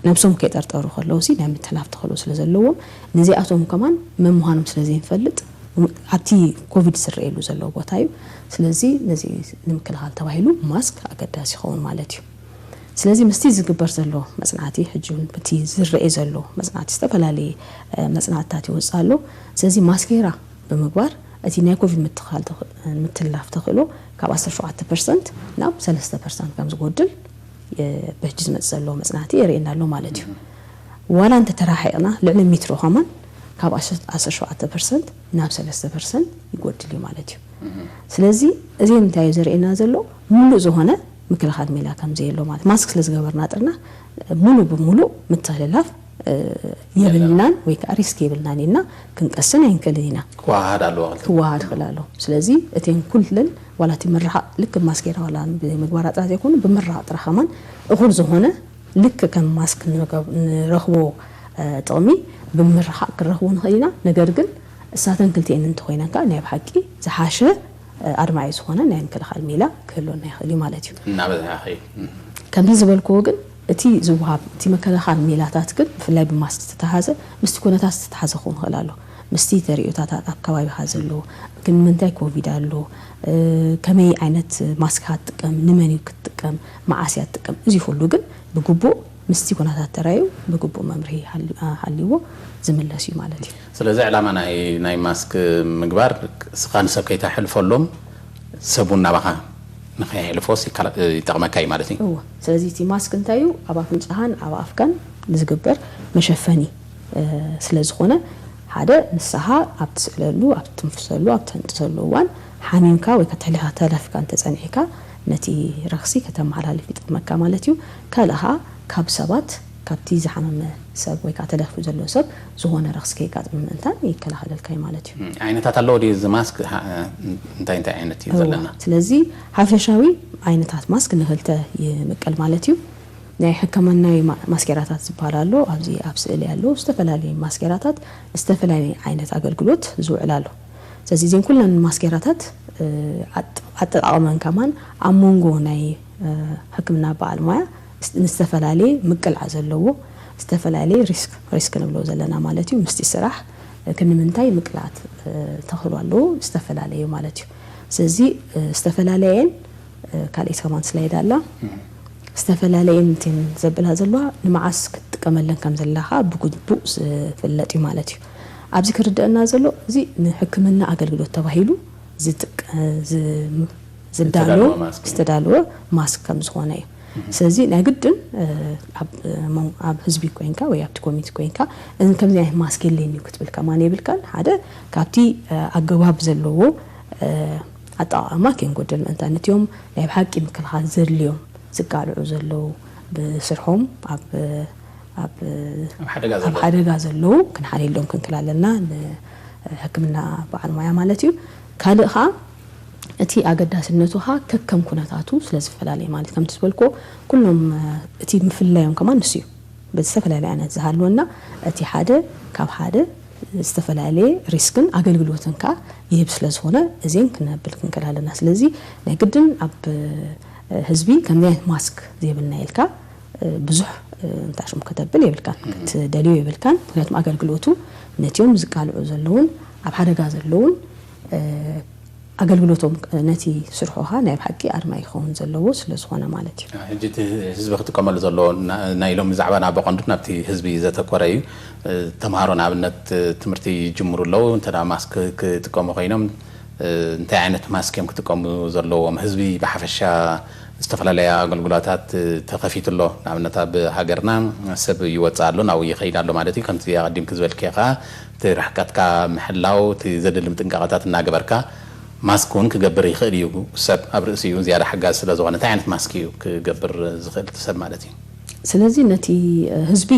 ነብሶም ከይጠርጠሩ ከለውሲ ናይ ምትላፍ ተኽእሎ ስለዘለዎም ነዚኣቶም ከማን መምሃኖም ስለዘይንፈልጥ ኣብቲ ኮቪድ ዝርኤሉ ዘሎ ቦታ እዩ ስለዚ ነዚ ንምክልኻል ተባሂሉ ማስክ ኣገዳሲ ይኸውን ማለት እዩ ስለዚ ምስቲ ዝግበር ዘሎ መጽናዕቲ ሕጂውን በቲ ዝርኤ ዘሎ መጽናዕቲ ዝተፈላለዩ መጽናዕትታት ይወጻሉ ስለዚ ማስኬራ ብምግባር እቲ ናይ ኮቪድ ምትላፍ ተኽእሎ ካብ 17% ናብ 3% ከም ዝጎድል በሕጂ ዝመጽ ዘሎ መጽናዕቲ የርእየና ኣሎ ማለት እዩ ዋላ እንተ ተራሒቕና ልዕሊ ሜትሮ ኸማን ካብ 17% ናብ 3% ይጎድል ማለት እዩ ስለዚ እዚ እንታይ ዘርእየና ዘሎ ሙሉእ ዝኾነ ምክልኻል ሜላ ከም ዘይሎ ማለት ማስክ ስለዝገበርና ጥርና ሙሉ ብሙሉ ምትሕልላፍ የብልናን ወይ ካ ሪስክ የብልናን ኢና ክንቀስን አይንከልና ክዋሃድ ክላሎ ስለዚ እቴን ኩልን ዋላቲ ምርሓቅ ልክ ማስኬራ ዋላ ብምግባር ኣጥራት ይኮኑ ብምርሓቅ ጥራኸማን እኹል ዝኾነ ልክ ከም ማስክ ንረኽቦ ጥቕሚ ብምርሓቅ ክረኽቦ ንኽእልና ነገር ግን እሳተን ክልቲአን እንተኮይናካ ናይ ብሓቂ ዝሓሸ ኣድማዒ ዝኾነ ናይ ምክልኻል ሜላ ክህልወና ይኽእል ማለት እዩ እናበዛኺ ከምዚ ዝበልክዎ ግን እቲ ዝውሃብ እቲ መከላኸል ሜላታት ግን ብፍላይ ብማስክ ዝተሓዘ ምስቲ ኩነታት ዝተሓዘ ክኸውን ይኽእል ኣሎ ምስቲ ተሪእዮታት ኣብ ከባቢኻ ዘሎ ግን ምንታይ ኮቪድ ኣሎ ከመይ ዓይነት ማስክ ክትጥቀም ንመን ክትጥቀም መዓስ እያ ክትጥቀም እዚ ሁሉ ግን ብግቡእ ምስቲ ኩነታት ተራዩ ብግቡእ መምርሂ ሃልይዎ ዝምለስ እዩ ማለት እዩ ስለዚ ዕላማ ናይ ማስክ ምግባር ስኻን ሰብ ከይተሕልፈሎም ሰቡና ባኻ ንኸይሕልፎስ ይጠቕመካ እዩ ማለት እዩ ስለዚ እቲ ማስክ እንታይ እዩ ኣብ ኣፍንጫኻን ኣብ ኣፍካን ዝግበር መሸፈኒ ስለዝኾነ ሓደ ንስኻ ኣብ ትስእለሉ ኣብ ትንፍሰሉ ኣብ ትህንጥሰሉ እዋን ሓሚምካ ወይ ከተሕሊኻ ተለፊካ እንተፀኒሕካ ነቲ ረኽሲ ከተመሓላልፍ ይጠቕመካ ማለት እዩ ካልእኻ ካብ ሰባት ካብቲ ዝሓመመ ሰብ ወይ ካ ተለኽፉ ዘሎ ሰብ ዝኾነ ረኽሲ ከይጋጥም ምእንታን ይከላኸለልካ ማለት እዩ ዓይነታት ኣለዎ ዲ እዚ ማስክ እንታይ ዓይነት እዩ ዘለና ስለዚ ሓፈሻዊ ዓይነታት ማስክ ንኽልተ ይምቀል ማለት እዩ ናይ ሕክምናዊ ማስኬራታት ዝበሃሉ ኣብዚ ኣብ ስእሊ ያለው ዝተፈላለዩ ማስኬራታት ዝተፈላለዩ ዓይነት ኣገልግሎት ዝውዕላሉ ስለዚህ ዜን ኩለን ማስኬራታት አጠቃቀመን ከማን አሞንጎ ናይ ሕክምና በዓል ሞያ ንስተፈላለየ ምቅልዓ ዘለዎ ዝተፈላለዩ ሪስክ ንብሎ ዘለና ማለት እዩ ምስቲ ስራሕ ክንምንታይ ምቅላት ተኽሉ ኣለዎ ዝተፈላለዩ ማለት እዩ ስለዚ ዝተፈላለየን ካልእ ከማን ስላይድ ኣላ ዝተፈላለየን እንትን ዘብላ ዘለዋ ንመዓስ ክትጥቀመለን ከም ዘለኻ ብግቡእ ዝፍለጥ እዩ ማለት እዩ ኣብዚ ክርድአና ዘሎ እዚ ንሕክምና ኣገልግሎት ተባሂሉ ዝተዳለወ ማስክ ከም ዝኾነ እዩ ስለዚ ናይ ግድን ኣብ ህዝቢ ኮይንካ ወይ ኣብቲ ኮሚቲ ኮይንካ ከምዚ ዓይነት ማስክ የለኒ ክትብል ከማን የብልካን ሓደ ካብቲ ኣገባብ ዘለዎ ኣጠቃቅማ ከንጎድል ምእንታን ነትዮም ናይ ብሓቂ ምክልኻል ዘድልዮም ዝቃልዑ ዘለው ብስርሖም ኣብ ሓደጋ ዘለው ክንሓልየሎም ክንክላለና ንሕክምና በዓል ሞያ ማለት እዩ ካልእ ኸ እቲ ኣገዳስነቱ ኸ ከከም ኩነታቱ ስለዝፈላለየ ማለት ከም ትስበልኮ ኩሎም እቲ ምፍላዮም ከማን ንሱ እዩ ብዝተፈላለየ ዓይነት ዝሃልወና እቲ ሓደ ካብ ሓደ ዝተፈላለዩ ሪስክን ኣገልግሎትን ካ ይህብ ስለዝኾነ እዚን ክነብል ክንከላለና ስለዚ ናይ ግድን ኣብ ህዝቢ ከምዚ ዓይነት ማስክ ዘይብልና ኢልካ ብዙሕ እንታሽም ከተብል የብልካን ክትደልዩ የብልካን ምክንያቱም ኣገልግሎቱ ነትዮም ዝቃልዑ ዘለውን ኣብ ሓደጋ ዘለውን ኣገልግሎቶም ነቲ ስርሖኻ ናይ ብሓቂ ኣርማ ይኸውን ዘለዎ ስለዝኾነ ማለት እዩ ሕጂ ህዝቢ ክጥቀመሉ ዘሎ ናይ ሎሚ ዛዕባ ናበቐንዱ ናብቲ ህዝቢ ዘተኮረ እዩ ተምሃሮ ንኣብነት ትምህርቲ ይጅምሩ ኣለዉ እንተዳ ማስክ ክጥቀሙ ኮይኖም እንታይ ዓይነት ማስክ እዮም ክጥቀሙ ዘለዎም ህዝቢ ብሓፈሻ ዝተፈላለዩ ኣገልግሎታት ተኸፊቱ ኣሎ ንኣብነት ኣብ ሃገርና ሰብ ይወፅእ ኣሎ ናብኡ ይኸይድ ኣሎ ማለት እዩ ከምቲ ኣቐዲምክ ዝበልከ ኸ እቲ ርሕቀትካ ምሕላው እቲ ዘድሊ ጥንቃቐታት እናገበርካ ማስክ እውን ክገብር ይኽእል እዩ ሰብ ኣብ ርእሲ እዩ ዝያዳ ሓጋዝ ስለ ዝኾነ እንታይ ዓይነት ማስክ እዩ ክገብር ዝኽእል ሰብ ማለት እዩ ስለዚ ነቲ ህዝቢ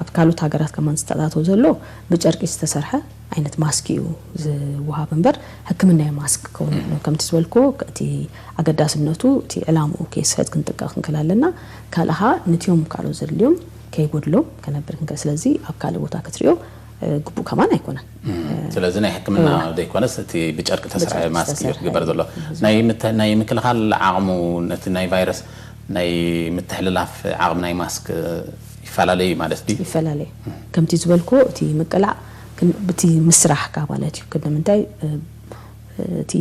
ኣብ ካልኦት ሃገራት ከማን ዝተኣታተው ዘሎ ብጨርቂ ዝተሰርሐ ዓይነት ማስክ እዩ ዝወሃብ እምበር ሕክምናዊ ማስክ ከውን ከምቲ ዝበልኮ እቲ ኣገዳስነቱ እቲ ዕላምኡ ከይስሕት ክንጥንቀቕ ክንክእል ኣለና ካልእ ኸ ነትዮም ካልኦት ዘድልዮም ከይጎድሎም ከነብር ክንክእል ስለዚ ኣብ ካልእ ቦታ ክትሪኦ ግቡእ ከማን ኣይኮነን ስለዚ ናይ ሕክምና ዘይኮነስ እቲ ብጨርቂ ተሰርሐ ማስክ እዩ ክግበር ዘሎ ናይ ምክልኻል ዓቕሙ ነቲ ናይ ቫይረስ ናይ ምትሕልላፍ ዓቕሚ ናይ ማስክ ይፈላለዩ ማለት እዩ ይፈላለዩ ከምቲ ዝበልኮ እቲ ምቅላዕ በቲ ምስራሕካ ማለት እዩ ከምንታይ እቲ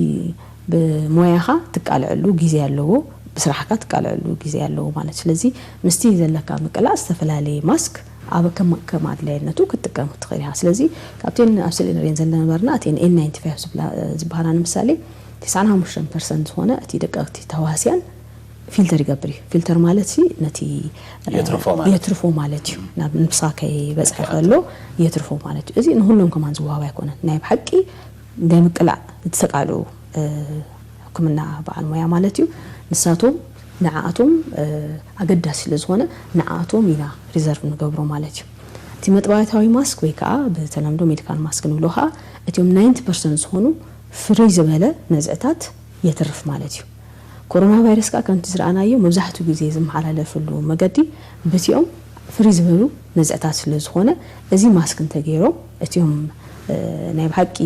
ብሞያኻ ትቃልዕሉ ግዜ ኣለዎ ብስራሕካ ትቃልዕሉ ግዜ ኣለዎ ማለት ስለዚ ምስቲ ዘለካ ምቅላዕ ዝተፈላለዩ ማስክ ኣብ ከም ኣድላይነቱ ክትጥቀም ትኽእል ኢኻ ስለዚ ካብተን ኣብ ስእሊ ንሪአን ዘለና ነበርና እተን N95 ዝበሃላ ንምሳሌ 95% ዝኾነ እቲ ደቀቕቲ ተዋስያን ፊልተር ይገብር እዩ ፊልተር ማለት ሲ ነቲ የትርፎ ማለት እዩ ናብ ንብስኻ ከይበፅሕ ከሎ የትርፎ ማለት እዩ እዚ ንሁሉም ከማን ዝወሃብ ኣይኮነን ናይ ብሓቂ ናይ ምቅላዕ ዝተቃልዑ ሕክምና በዓል ሞያ ማለት እዩ ንሳቶም ንዓኣቶም ኣገዳሲ ስለዝኾነ ንዓኣቶም ኢና ሪዘርቭ ንገብሮ ማለት እዩ እቲ መጥባዕታዊ ማስክ ወይ ከዓ ብተለምዶ ሜዲካል ማስክ ንብሎ ከዓ እቲኦም 90% ዝኾኑ ፍሪ ዝበለ ነዝዕታት የትርፍ ማለት እዩ ኮሮና ቫይረስ ካ ከምቲ ዝረኣናዮ መብዛሕትኡ ግዜ ዝመሓላለፈሉ መገዲ በቲኦም ፍሪ ዝበሉ ነዝዕታት ስለዝኾነ እዚ ማስክ እንተገይሮም እቲኦም ናይ ብሓቂ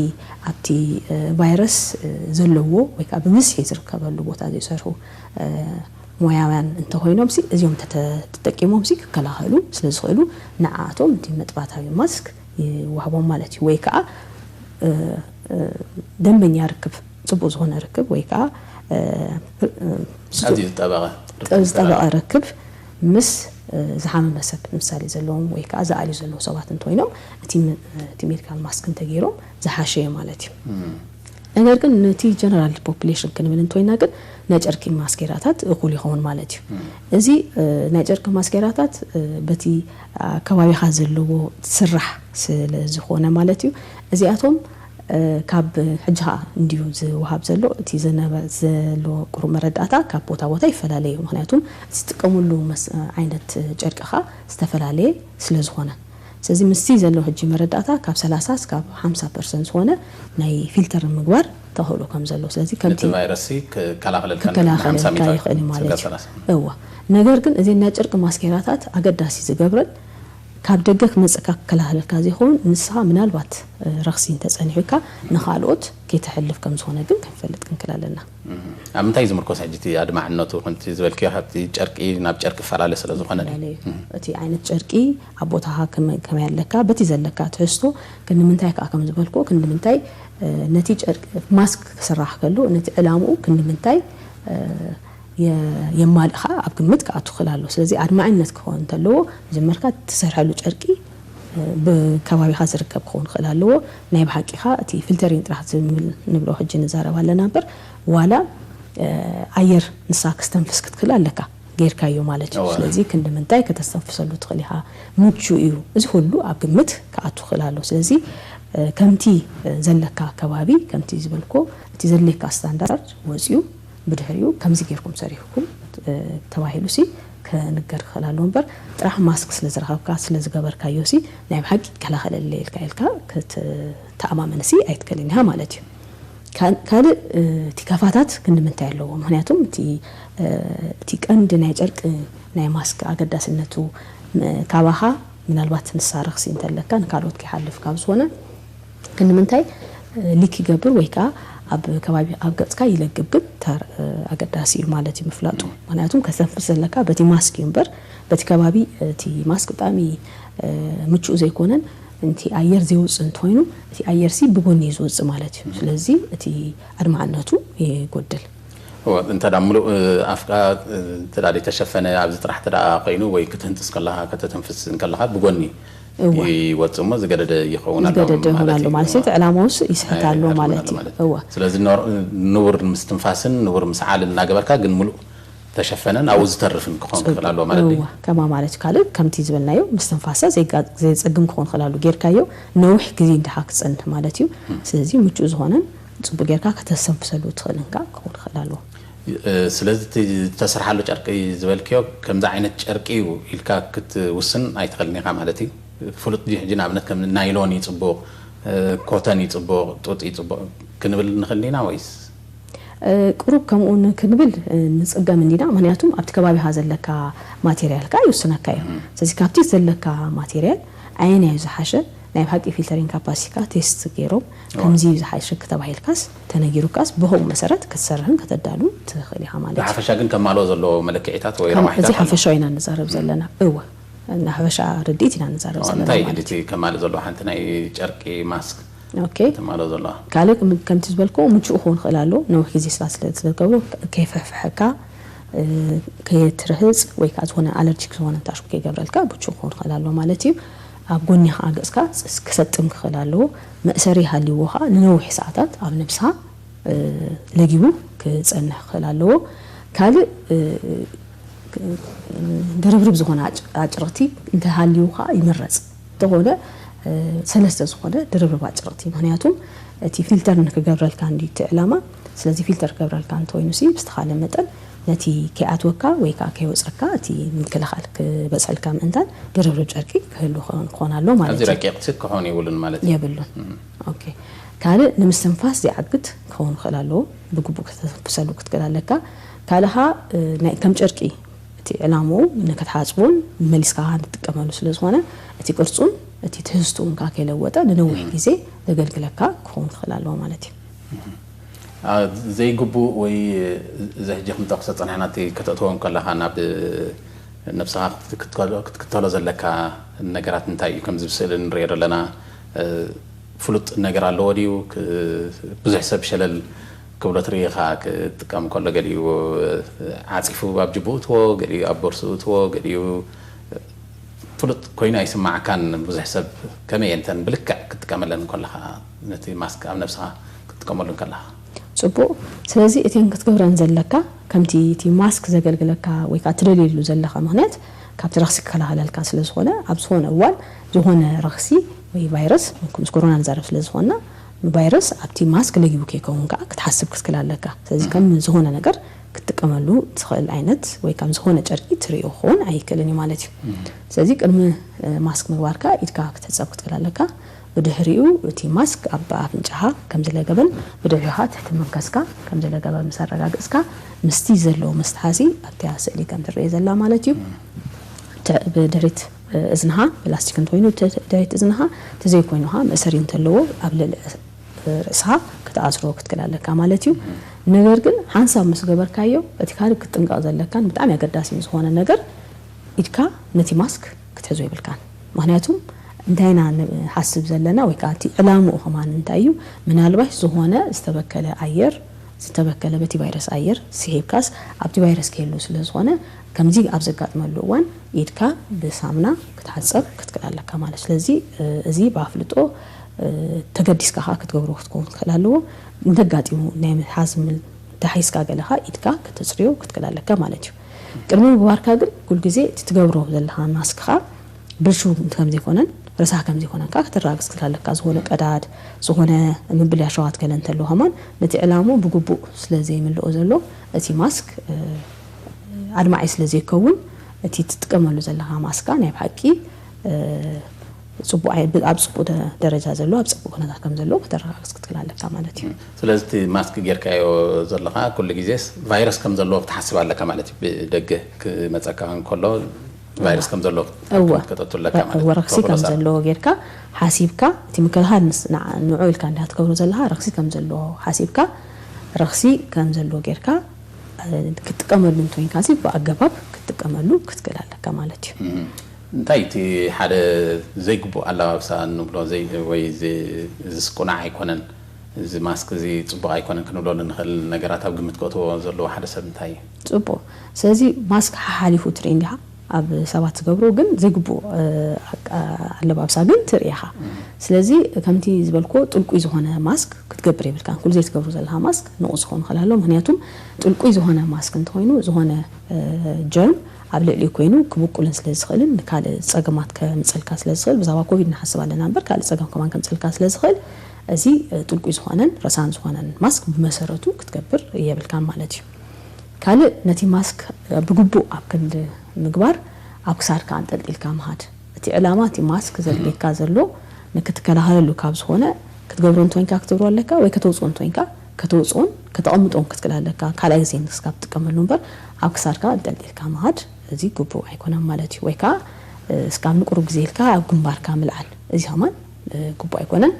ኣብቲ ቫይረስ ዘለዎ ወይ ከዓ ብምስሒ ዝርከበሉ ቦታ ዘይሰርሑ ሞያውያን እንተኮይኖም ሲ እዚኦም ተጠቂሞም ሲ ክከላኸሉ ስለዝኽእሉ ንዓኣቶም እቲ መጥባዕታዊ ማስክ ይወሃቦም ማለት እዩ ወይ ከዓ ደንበኛ ርክብ ጽቡቕ ዝኾነ ርክብ ወይ ከዓ ዝጠበቐ ርክብ ምስ ዝሓመመ ሰብ ምሳሌ ዘለዎም ወይ ከዓ ዝኣልዩ ዘለዉ ሰባት እንተኮይኖም እቲ ሜዲካል ማስክ እንተገይሮም ዝሓሸየ ማለት እዩ ነገር ግን ነቲ ጀነራል ፖፑሌሽን ክንብል እንተኮይና ግን ናይ ጨርቂ ማስኬራታት እኩል ይኸውን ማለት እዩ እዚ ናይ ጨርቂ ማስኬራታት በቲ ከባቢኻ ዘለዎ ስራሕ ስለዝኾነ ማለት እዩ እዚኣቶም ካብ ሕጅኻ እንዲሁ ዝወሃብ ዘሎ እቲ ዘሎ ቁሩብ መረዳእታ ካብ ቦታ ቦታ ይፈላለዩ ምክንያቱም ዝጥቀሙሉ ዓይነት ጨርቅኻ ዝተፈላለየ ስለዝኾነ ስለዚ ምስቲ ዘሎ ሕጂ መረዳእታ ካብ 30 እስካብ 50% ዝኾነ ናይ ፊልተር ምግባር ተኽእሎ ከም ዘሎ ስለዚ ከምቲ ቫይረስ ከላኸለልካ ይኽእል ማለት እዩ ነገር ግን እዚ ናይ ጨርቂ ማስኬራታት ኣገዳሲ ዝገብረን ካብ ደገክ መጽካክ ከላህልካ ዘይሆን ንስኻ ምናልባት ረኽሲን ተጸኒሑካ ንኻልኦት ከይተሕልፍ ከም ዝኾነ ግን ክንፈልጥ ክንክላለና ኣብ ምንታይ ዝምርኮስ ሕጂቲ ኣድማዕነቱ ኮንቲ ዝበልኪ ካብቲ ጨርቂ ናብ ጨርቂ ፈላለ ስለ ዝኾነ እቲ ዓይነት ጨርቂ ኣብ ቦታኻ ከመይ ኣለካ በቲ ዘለካ ትሕዝቶ ክንምንታይ ከዓ ከም ዝበልኮ ክንምንታይ ነቲ ጨርቂ ማስክ ክስራሕ ከሎ ነቲ ዕላምኡ ክንምንታይ የማልኻ ኣብ ግምት ከኣቱ ክላሎ ስለዚ ኣድማዕነት ክኾን እንተለዎ መጀመርካ ተሰርሐሉ ጨርቂ ብከባቢኻ ዝርከብ ክኾን ክላለዎ ናይ ብሓቂኻ እቲ ፊልተሪንግ ጥራሕ ዝብል ንብሎ ሕጂ ንዛረብ ኣለና እምበር ዋላ ኣየር ንሳ ክስተንፍስ ክትክእል ኣለካ ጌርካዮ ማለት እዩ ስለዚ ክንምንታይ ከተስተንፍሰሉ ትኽእል ኢኻ ምቹ እዩ እዚ ሁሉ ኣብ ግምት ከኣቱ ክላሎ ስለዚ ከምቲ ዘለካ ከባቢ ከምቲ ዝበልኮ እቲ ዘለካ ስታንዳርድ ወፅዩ بدحريو كم زيجيركم سريحكم تواهلو سي كنقر خلالو نبر طرح ماسك سلازرخابكا سلازغبركا يوسي نايم حق كلا خلال الليل كايلكا كتامامنسي ايتكلينها مالتي كان تكافاتات كندمنتا يلو مخنياتوم تي قند ناي جرق ناي ماسك اقداسنتو كاباها ምናልባት ንሳረክሲ እንተለካ ንካሎት ከሐልፍ ካብዝሆነ ክንምንታይ ሊክ ይገብር ወይካ ኣብ ከባቢ ኣገጽካ ይለግብ ግን ኣገዳሲ ማለት ይምፍላጡ ምክንያቱም ከሰንፍስ ዘለካ በቲ ማስክ ይንበር በቲ ከባቢ እቲ ማስክ ጣሚ ምቹ ዘይኮነን እንት ኣየር ዘይውጽ እንተይኑ እቲ ኣየር ሲ ብጎኒ ይዝውጽ ማለት እዩ ስለዚ እቲ ኣድማዕነቱ ይጎድል انت داملو افكا تدادي تشفنه ابز طرح تدا قينو وي كتنتس كلها كتتنفس كلها بغني يوصم زغدد يخونالو مالسيت علاموس يسحتالو مالتي هو ስለዚህ نور مستنفاسن نور مسعال እናገበርካ ግን ሙሉ ተሸፈነን አው ዝተርፍን ከሆን ከላሉ ማለት ነው ከማ ማለት ካለ ከምቲ ዝበልናዮ مستنفاسه ዘይጸግም ከሆን ከላሉ ጌርካዮ ነውሕ ግዜ እንደሃክ ጽንት ማለት እዩ ስለዚህ ምቹ ዝሆነን ጽቡ ጌርካ ከተሰንፍሰሉ ትኽልንካ ከሆን ከላሉ ስለዚህ ተሰርሐሉ ጨርቂ ዝበልክዮ ከምዛ ዓይነት ጨርቂ ኢልካ ክትውስን ኣይትኽልኒኻ ማለት እዩ ፍሉጥ ጅና ኣብነት ከም ናይሎን ይጽቡቕ ኮተን ይጽቡቕ ጡጥ ይጽቡቕ ክንብል ንኽልኒና ወይስ ቅሩብ ከምኡን ክንብል ንጽገም እንዲና ምክንያቱም ኣብቲ ከባቢኻ ዘለካ ማቴሪያል ካ ይውስነካ እዩ ስለዚህ ካብቲ ዘለካ ማቴሪያል ዓይን እዩ ዝሓሸ ናይ ሀቂ ፊልተሪንግ ካፓሲቲካ ቴስት ገይሮ ከምዚ ዝሓሽክ ተባሂልካስ ተነጊሩካስ በሆም መሰረት ከተሰርህን ከተዳሉ ትኽሊኻ ማለት እዩ ሓፈሻ ግን ከማሎ ዘሎ መለክዒታት ወይ ረዋሕታት እዚ ሓፈሻዊና ንዛረብ ዘለና እወ እና ሓፈሻ ርዲትና ንዛረብ ዘለና እንታይ እቲ ከማሎ ዘሎ ሓንቲ ናይ ጨርቂ ማስክ ኦኬ ከማሎ ዘሎ ካለ ከምቲ ዝበልኮ ምቹ ኾን ኽላሎ ነው ጊዜ ስለዝገብሮ ከይፈሕፈሕካ ከይትርህጽ ወይ ካዝሆነ አለርጂክ ዝሆነ ታሽኩ ከይገብረልካ ምቹ ኾን ኽላሎ ማለት እዩ ኣብ ጎኒኻ ኣገጽካ ክሰጥም ክኽላሎ መእሰሪ ሃሊዎኻ ንነዊሕ ሰዓታት ኣብ ነብስኻ ለጊቡ ክጸንሕ ክኽላሎ ካል ድርብርብ ዝኾነ ኣጭርቲ እንተሃሊዎኻ ይመረጽ ተሆነ ሰለስተ ዝኾነ ድርብርብ ኣጭርቲ ምክንያቱም እቲ ፊልተር ንክገብረልካ እንዲት ዕላማ ስለዚህ ፊልተር ገብረልካ እንተወይኑሲ ብስተኻለ መጠን ነቲ ከኣትወካ ወይካ ከይወጽካ እቲ ምክልኻል ክበጽልካ ምእንታን ድርብርብ ጨርቂ ክህሉ ኾናሎ ማለት እዩ እዚ ረቂቕቲ ክኾን ይውልን ማለት እዩ ይብሉን ኦኬ ካለ ንምስተንፋስ ዝዓግት ክኾን ክላሎ ብግቡእ ከተሰሉ ክትከላለካ ካለኻ ከም ጨርቂ እቲ ዕላሙ ንከተሓጽቦን መሊስካ እንትጥቀመሉ ስለዝኾነ እቲ ቅርጹን እቲ ትህዝቱን ካ ከለወጠ ንነዊሕ ግዜ ዘገልግለካ ክኾን ክላሎ ማለት እዩ زي جبو وي زي جهم تقصد صنعناتي كتأتوهم كلها ناب نفسها كتطلع زلكا النجارات نتاعي كم زبسل نرير لنا فلوت النجار اللودي وك بزح سب شلل كولات ريخا كم كله قاليو عاطفو باب جبوت وقاليو أبورسوت وقاليو فلوت كوينا يسمع كان بزح سب كمية انتن بلكع كتكملن كلها نتي ماسك أم نفسها كتكملن كلها ጽቡ ስለዚህ እቴን ክትገብረን ዘለካ ከምቲ ቲ ማስክ ዘገልግለካ ወይ ካ ትደልሉ ዘለካ ምክንያት ካብቲ ረክሲ ከላሃለልካ ስለዝኾነ ኣብ ዝኾነ እዋን ዝኾነ ረክሲ ወይ ቫይረስ ምክንያት ኮሮና ዘረፍ ስለዝኾነ ቫይረስ ኣብቲ ማስክ ለጊቡ ከይከውንካ ክትሓስብ ክትከላለካ ስለዚህ ከም ዝኾነ ነገር ክትቀመሉ ትኽእል ዓይነት ወይ ከም ዝኾነ ጨርቂ ትሪኦ ኾን ኣይከለኒ ማለት እዩ ስለዚህ ቅድሚ ማስክ ምግባርካ ኢድካ ክትጸብ ክትከላለካ بدحريو تي ماسك أبا أفنجها كم زلجبل بدحريها تحت المنكسكا كم زلجبل مسرع جسكا مستيزلو مستحاسي أتياس اللي كم تريز الله مالتيو بدحريت እዝንሃ ፕላስቲክ እንተወይኑ ዳይት እዝንሃ ተዘይ ኮይኑሃ መእሰሪ እንተለዎ ኣብ ልዕሊ ርእስሃ ክትኣስሮ ክትከላለካ ማለት እዩ ነገር ግን ሓንሳብ ምስ ገበርካዮ እቲ ካልእ ክትጥንቀቕ ዘለካን ብጣዕሚ ኣገዳሲ ዝኾነ ነገር ኢድካ ነቲ ማስክ ክትሕዞ ይብልካን ምክንያቱም እንታይና ሓስብ ዘለና ወይ ከዓ እቲ ዕላምኡ ኸማን እንታይ እዩ ምናልባሽ ዝኾነ ዝተበከለ ኣየር ዝተበከለ በቲ ቫይረስ ኣየር ሲሄብካስ ኣብቲ ቫይረስ ከየሉ ስለ ዝኾነ ከምዚ ኣብ ዘጋጥመሉ እዋን ኢድካ ብሳሙና ክትሓፀብ ክትከላለካ ማለት ስለዚ እዚ ባፍልጦ ተገዲስካ ክትገብሮ ክትከውን ከላለዎ እንተጋጢሙ ናይ ሓዝም ተሓይስካ ገለኻ ኢድካ ክትፅርዮ ክትከላለካ ማለት እዩ ቅድሚ ምግባርካ ግን ኩል ግዜ ትገብሮ ዘለኻ ማስክኻ ብርሹ ከም ዘይኮነን ረሳህ ከም ዘይኮነን ክትራግስ ክትከላለካ ዝኾነ ቀዳድ ዝኾነ ምብልያ ሸዋት ገለ እንተሎ ኸማን ነቲ ዕላሙ ብግቡእ ስለዘይምልኦ ዘሎ እቲ ማስክ ኣድማዒ ስለዘይከውን እቲ ትጥቀመሉ ዘለኻ ማስካ ናይ ብሓቂ ጽቡቕ ኣብ ጽቡቕ ደረጃ ዘሎ ኣብ ጽቡቕ ኩነታት ከም ዘሎ ክትራግስ ክትከላለካ ማለት እዩ ስለዚ እቲ ማስክ ጌርካዮ ዘለኻ ኩሉ ግዜስ ቫይረስ ከም ዘሎ ክትሓስብ ኣለካ ማለት እዩ ብደገ ክመፀካ እንከሎ ቫይረስ ከም ዘሎ ክትከተተለካ ማለት እዩ ወረክሲ ከም ዘሎ ጌርካ ሓሲብካ እቲ ምክልኻል ንዑ ኢልካ እንዳትገብሮ ዘለኻ ረክሲ ከም ዘሎ ሓሲብካ ረክሲ ከም ዘሎ ጌርካ ክትጥቀመሉ እንተወይንካሲ ብኣገባብ ክትጥቀመሉ ክትከላለካ ማለት እዩ እንታይ እቲ ሓደ ዘይግቡእ ኣለባብሳ ንብሎ ወይ ዝስቁናዕ ኣይኮነን እዚ ማስክ እዚ ጽቡቕ ኣይኮነን ክንብሎ ንኽእል ነገራት ኣብ ግምት ከእትዎ ዘለዎ ሓደ ሰብ እንታይ እዩ ጽቡቕ ስለዚ ማስክ ሓሊፉ ትርኢ እንዲኻ ኣብ ሰባት ዝገብሩ ግን ዘይግቡእ ኣለባብሳ ግን ትርኢኻ ስለዚ ከምቲ ዝበልኮ ጥልቁይ ዝኾነ ማስክ ክትገብር የብልካን ኩሉ ዘይትገብሩ ዘለኻ ማስክ ንቑስ ክኸውን ይኽእል ኣሎ ምክንያቱም ጥልቁይ ዝኾነ ማስክ እንተኮይኑ ዝኾነ ጀርም ኣብ ልዕሊኡ ኮይኑ ክብቁልን ስለ ዝኽእልን ካልእ ፀገማት ከምፅልካ ስለ ዝኽእል ብዛዕባ ኮቪድ ንሓስብ ኣለና እምበር ካልእ ፀገም ከማን ከምፅልካ ስለ ዝኽእል እዚ ጥልቁይ ዝኾነን ረሳን ዝኾነን ማስክ ብመሰረቱ ክትገብር የብልካን ማለት እዩ ካልእ ነቲ ማስክ ብግቡእ ኣብ ክንዲ ምግባር ኣብ ክሳድካ አንጠልጢልካ መሃድ እቲ ዕላማ እቲ ማስክ ዘድልየካ ዘሎ ንክትከላኸለሉ ካብ ዝኾነ ክትገብሮ እንተወይንካ ክትገብሮ ኣለካ ወይ ከተውፅኦ እንተወይንካ ከተውፅኦን ከተቐምጦን ክትከላለካ ካልኣይ ግዜ ንስካ ትጥቀመሉ እምበር ኣብ ክሳድካ አንጠልጢልካ መሃድ እዚ ግቡእ ኣይኮነን ማለት እዩ ወይ ከዓ እስካብ ንቁሩብ ግዜ ኢልካ ኣብ ግንባርካ ምልዓል እዚ ኸማን ግቡእ ኣይኮነን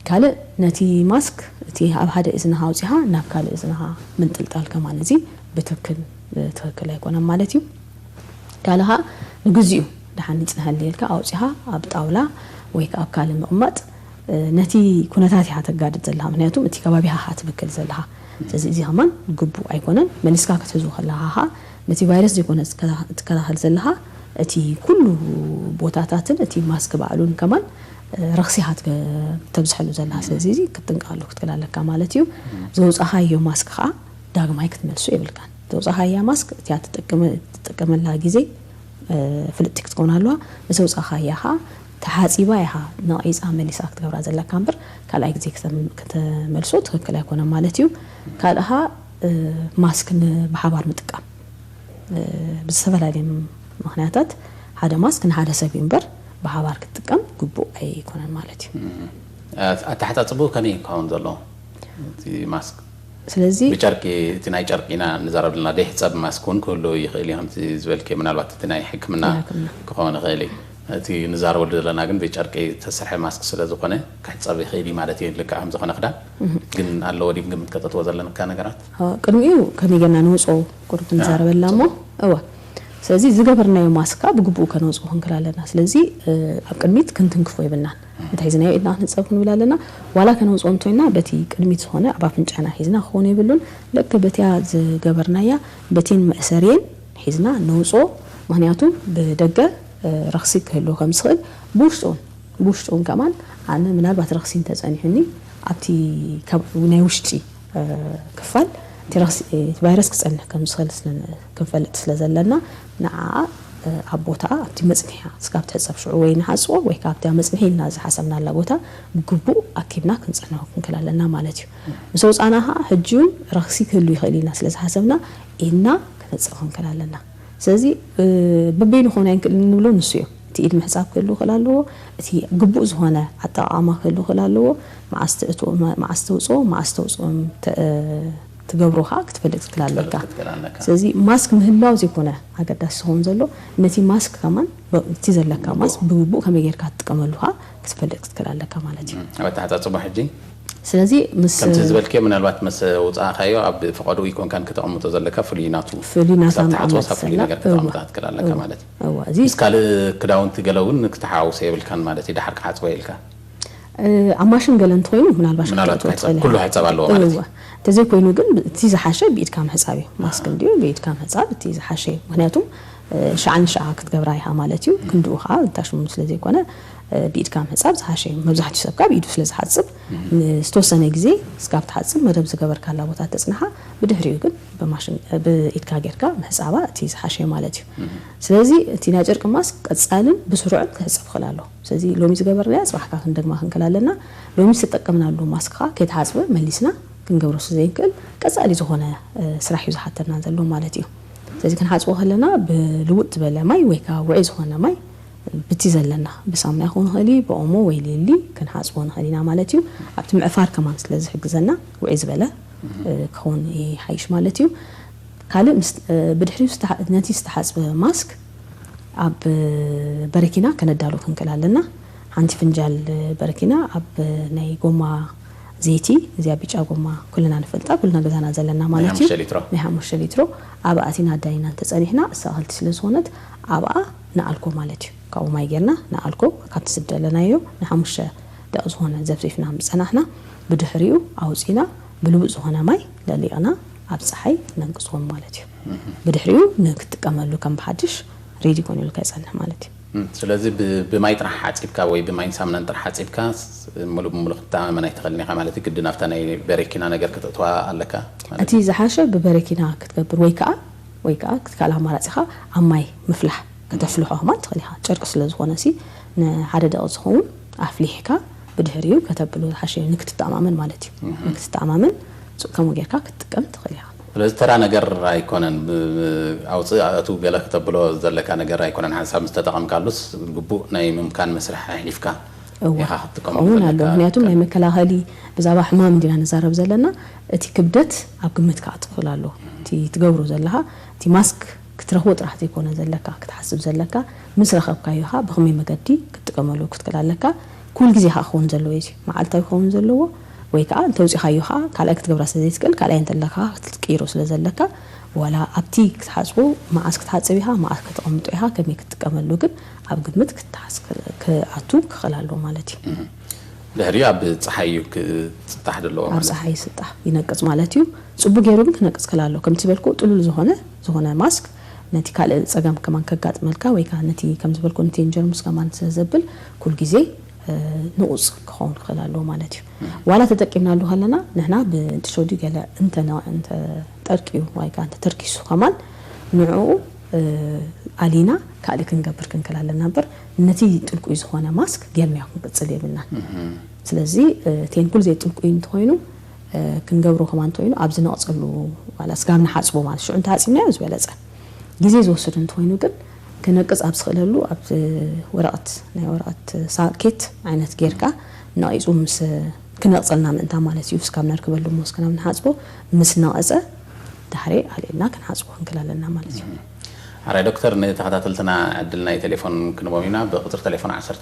ካልእ ነቲ ማስክ እቲ ኣብ ሓደ እዝንኻ ኣውፂኻ ናብ ካልእ እዝንኻ ምንጥልጣል ከማን እዚ ብትክክል ኣይኮነን ማለት እዩ ካልኻ ንግዚኡ ድሓኒፅ ንሃልየልካ ኣውፂኻ ኣብ ጣውላ ወይ ከዓ ኣብ ካልእ ምቕማጥ ነቲ ኩነታት ኢኻ ተጋድድ ዘለኻ ምክንያቱም እቲ ከባቢኻ ትብክል ዘለኻ ስለዚ እዚ ኸማን ግቡእ ኣይኮነን መሊስካ ክትሕዙ ከለኻ ነቲ ቫይረስ ዘይኮነ ትከላኸል ዘለኻ እቲ ኩሉ ቦታታትን እቲ ማስክ ባዕሉን ከማን ረክሲኻ ተብዝሐሉ ዘለኻ ስለዚ እዚ ክትጥንቀቐሉ ክትከላለካ ማለት እዩ ዘውፃኻዮ ማስክ ከዓ ዳግማይ ክትመልሱ የብልካን ዘውፃኻያ ማስክ እቲያ ትጥቀመላ ግዜ ፍልጥቲ ክትከውን ኣለዋ ምስ ዘውፃኻያ ከዓ ተሓፂባ ኢኻ ነቒፃ መሊሳ ክትገብራ ዘለካ እምበር ካልኣይ ግዜ ከተመልሶ ትክክል ኣይኮነን ማለት እዩ ካልእኻ ማስክ ብሓባር ምጥቃም ብዝተፈላለዩ ምክንያታት ሓደ ማስክ ንሓደ ሰብ እምበር ብሓባር ክትጥቀም ግቡእ ኣይኮነን ማለት እዩ ኣተሓፃፅቡ ከመይ ክኸውን ዘሎ እቲ ማስክ ስለዚ ብጨርቂ እቲ ናይ ጨርቂና ንዛረብልና ደይሕፀብ ማስክ እውን ክህሉ ይኽእል እዩ ከምቲ ዝበልከ ምናልባት እቲ ናይ ሕክምና ክኸውን ይኽእል እዩ እቲ ንዛረበሉ ዘለና ግን ብጨርቂ ተሰርሐ ማስክ ስለ ዝኾነ ክሕፀብ ይኽእል ማለት እዩ ልክዕ ከም ዝኾነ ክዳን ግን ኣለዎ ዲ ግምት ከተትዎ ዘለንካ ነገራት ቅድሚኡ ከመይ ጌርና ንውፅኦ ቁርብ ንዛረበላ እሞ እወ ስለዚ ዝገበርናዮ ማስካ ብግቡእ ከነውፅኦ ክንክእል ኣለና ስለዚ ኣብ ቅድሚት ክንትንክፎ ይብልናን እንታይ ሒዝናዮ ኢድና ክንፀብ ክንብል ኣለና ዋላ ከነውፅኦ እንተይና በቲ ቅድሚት ዝኾነ ኣብ ኣፍንጫና ሒዝና ክኾኑ ይብሉን ልክ በቲያ ዝገበርናያ በቲን መእሰሪን ሒዝና ነውፅኦ ምክንያቱም ብደገ ረክሲ ክህልዎ ከም ዝኽእል ብውሽጡን ከማን ኣነ ምናልባት ረክሲ እንተፀኒሑኒ ኣብቲ ናይ ውሽጢ ክፋል ቫይረስ ክፀንሕ ከም ዝኽእል ክንፈልጥ ስለ ዘለና ንዓ ኣብ ቦታ ኣብቲ መፅንሒ እስካብ ትሕፀብ ሽዑ ወይ ንሓፅቦ ወይ ካብቲ መፅንሒ ኢልና ዝሓሰብናላ ቦታ ብግቡእ ኣኪብና ክንፀንሖ ክንክእል ኣለና ማለት እዩ ምስ ወፃእና ሕጂ እውን ረክሲ ክህሉ ይኽእል ኢልና ስለ ዝሓሰብና ኢድና ክነፅብ ክንክእል ኣለና ስለዚ በበይኑ ኾነ ይንክእል ንብሎ ንሱ እዩ እቲ ኢድ ምሕፃብ ክህሉ ይኽእል ኣለዎ እቲ ግቡእ ዝኾነ ኣጠቓቕማ ክህሉ ይኽእል ኣለዎ መዓስ ተውፅኦ تجبروها كتفلت كلالك سلزي ماسك مهلاو زي كونه هكذا سهون زلو نتي ماسك كمان تيزلك ماسك ببوء كم يجير كتكملوها كتفلت كلالك مالتي أبى تحت صباح الجين سلزي مس كم تزبل كي من الوقت مس وطاع خيو أب فقدوا يكون كان كتأم متزلك فليناتو فليناتو فلينا كتأم تحت كلالك مالتي بس قال كداون تجلون كتحاول سيبل كان مالتي ده حركة حتى ويلك عماشن قالن توينو من الباشا كله حساب الله مالتي تزي كوينو جن تيزا حاشة بيد كام حسابي ماسك ديو بيد كام حساب تيزا حاشة مهنياتهم شعن شعا كتقبرايها مالتيو كندوها تاشو مسلزي كونه بيد كام حساب حاشة مبزحتي سبكا بيدو سلز حاسب ستوسنة جزي سكابت حاسب مدام زقبر كلا بوتا تسنحها بدهريو جن بماشن بيد كاجركا حسابا تيزا حاشة مالتيو سلزي تيناجر كماسك أتسألن بسرعة حساب خلاله سلزي لو ميزقبر لياس وحكا خندق ما خنكلالنا لو ميستقمنا له ماسكها كيت حاسبه مليسنا كنجبرس زي كل كسالي زهونه سراح يزحتنا نزلو مالتي ስለዚህ ከንሓጽቦ ከለና ብልውጥ በለ ማይ ወይ ካ ውዒ ዝኾነ ማይ ብትዘለና ብሳሙና ይኹን ኸሊ በኦሞ ወይ ሌሊ ከንሓጽቦ ንኸሊና ማለት እዩ ኣብቲ ምዕፋር ከማን ስለዚ ሕግዘና ውዒ ዝበለ ክኸውን ይሓይሽ ማለት እዩ ካልእ ብድሕሪኡ ነቲ ዝተሓጽበ ማስክ ኣብ በረኪና ከነዳሉ ክንክላለና ሓንቲ ፍንጃል በረኪና ኣብ ናይ ጎማ زيتي زي بيجا قوما كلنا نفلتا كلنا جزانا زلنا مالتي نحن مش لترو أبعتنا داينا تسألينا سهلت سلسونت أبع نألكو مالتي كاو ما يجرنا نألكو كات سدلنا يو نحن مش دأز هنا زفيفنا مسنا إحنا بدحريو عاوزينا بلوز هنا ماي للي أنا أبصحي ننقصهم مالتي بدحريو نكت كملو كم بحدش ريدي كوني الكيسان مالتي ስለዚህ በማይ ጥራሕ ሓጽብካ ወይ በማይ ሳምናን ጥራሕ ሓጽብካ ሙሉ ሙሉ ተማመና ይተኸልኒ ማለት ግድና ፍታ ናይ በረኪና ነገር ከተተዋ ኣለካ ማለት እቲ ዝሓሸ በበረኪና ክትገብር ወይ ከዓ ክትካል ኣማራጺኻ ኣማይ ምፍላሕ ከተፍልሖ ማለት ትኽእልኻ ጨርቂ ስለ ዝኾነ ሲ ንሓደ ደቂቕ ዝኸውን ኣፍሊሕካ ብድሕሪኡ ከተብሉ ዝሓሸ ንክትተማመን ማለት እዩ ንክትተማመን ከምኡ ጌርካ ክትጥቀም ትኽእል ኢኻ ስለዚህ ተራ ነገር አይኮነን አውጽአቱ ገለ ከተብሎ ዘለካ ነገር አይኮነን ሐሳብ መስተጠቀምካሉስ ግቡእ ናይ ምምካን መስርሕ ሕሊፍካ ይኻ ክትቀመጥ ምክንያቱም ናይ መከላኸሊ ብዛባ ሕማም እንዲና ነዛረብ ዘለና እቲ ክብደት ኣብ ግምትካ ኣጥፍላሎ እቲ ትገብሮ ዘለኻ እቲ ማስክ ክትረኽቦ ጥራሕ ዘይኮነ ዘለካ ክትሓስብ ዘለካ ምስ ረኸብካዮ ኢኻ ብኸመይ መገዲ ክትጥቀመሉ ክትከላለካ ኩል ግዜ ኢኻ ክኸውን ዘለዎ እዩ መዓልታዊ ክኸውን ዘለዎ ወይ ከዓ ተውፂኻዮ ኢኻ ካልኣይ ክትገብራ ስለዘይትክእል ካልኣይ እንተለካ ክትቀይሮ ስለዘለካ ወላ ኣብቲ ክትሓጽቦ ማዓስ ክትሓጽብ ኢኻ ማዓስ ክትቐምጦ ኢኻ ከመይ ክትጥቀመሉ ግን ኣብ ግምት ክኣቱ ክኽእላሎ ማለት እዩ ድሕሪ ኣብ ፀሓይ ክትስጣሕ ደለዎ ኣብ ፀሓይ ይስጣሕ ይነቅጽ ማለት እዩ ጽቡቕ ገይሩ ግን ክነቅጽ ከላሎ ከምቲ ዝበልኩ ጥሉል ዝኾነ ማስክ ነቲ ካልእ ፀገም ከማን ከጋጥመልካ ወይ ከዓ ነቲ ከም ዝበልኩ ነቲ ጀርሙስ ከማን ስለዘብል ኩል ግዜ نقص كون خلاله مالتي ولا تتكلمنا له هلنا نحن بنتشودي قال أنت تركيو واي كان تركيسو كمان نوعه علينا كالك نجبر كن كلا لنبر نتيجة تلقوا إزخوانا ماسك جال مياكم بتصلي منا سلزي تين كل زي تلقوا ينتهينو كنجبرو كمان تهينو أبزنا أصلوا ولا سكامنا حاسبوا مال شو أنت حاسبنا يا زوجة لازم جزء زوجة تهينو كن كنقص أبسخللو أب ورقة ساكت عينت جيركا ناقص مس كنقصلنا من تمالت يوفس كم نركبلو موس كنا بنحاسبه مس ناقصة تحري علينا كنحاسبه كنكلالنا مالتي على دكتور نتحدثنا عدلنا تليفون كنبوينا بقطر تليفون 10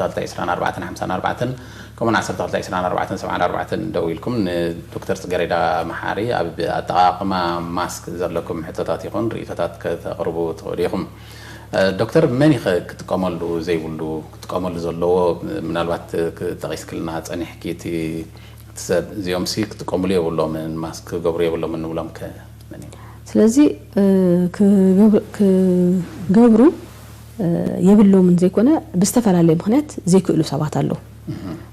كمان 10 7 دويلكم دكتور صقريدا محاري أب أتعاقم ماسك زرلكم حتتات يكون ريتات كتقربوا توريهم دكتور مني كتقاملو زي ولو كتقاملو زلو من الوقت تغيس كلنا تاني حكيتي زيوم سي كتقاملو ولا من ماسك قبري ولا من ولام كمني ስለዚህ ከገብሩ የብለው ምን ዘይኮነ በስተፈላለየ ምክንያት ዘይክእሉ ሰባት አለው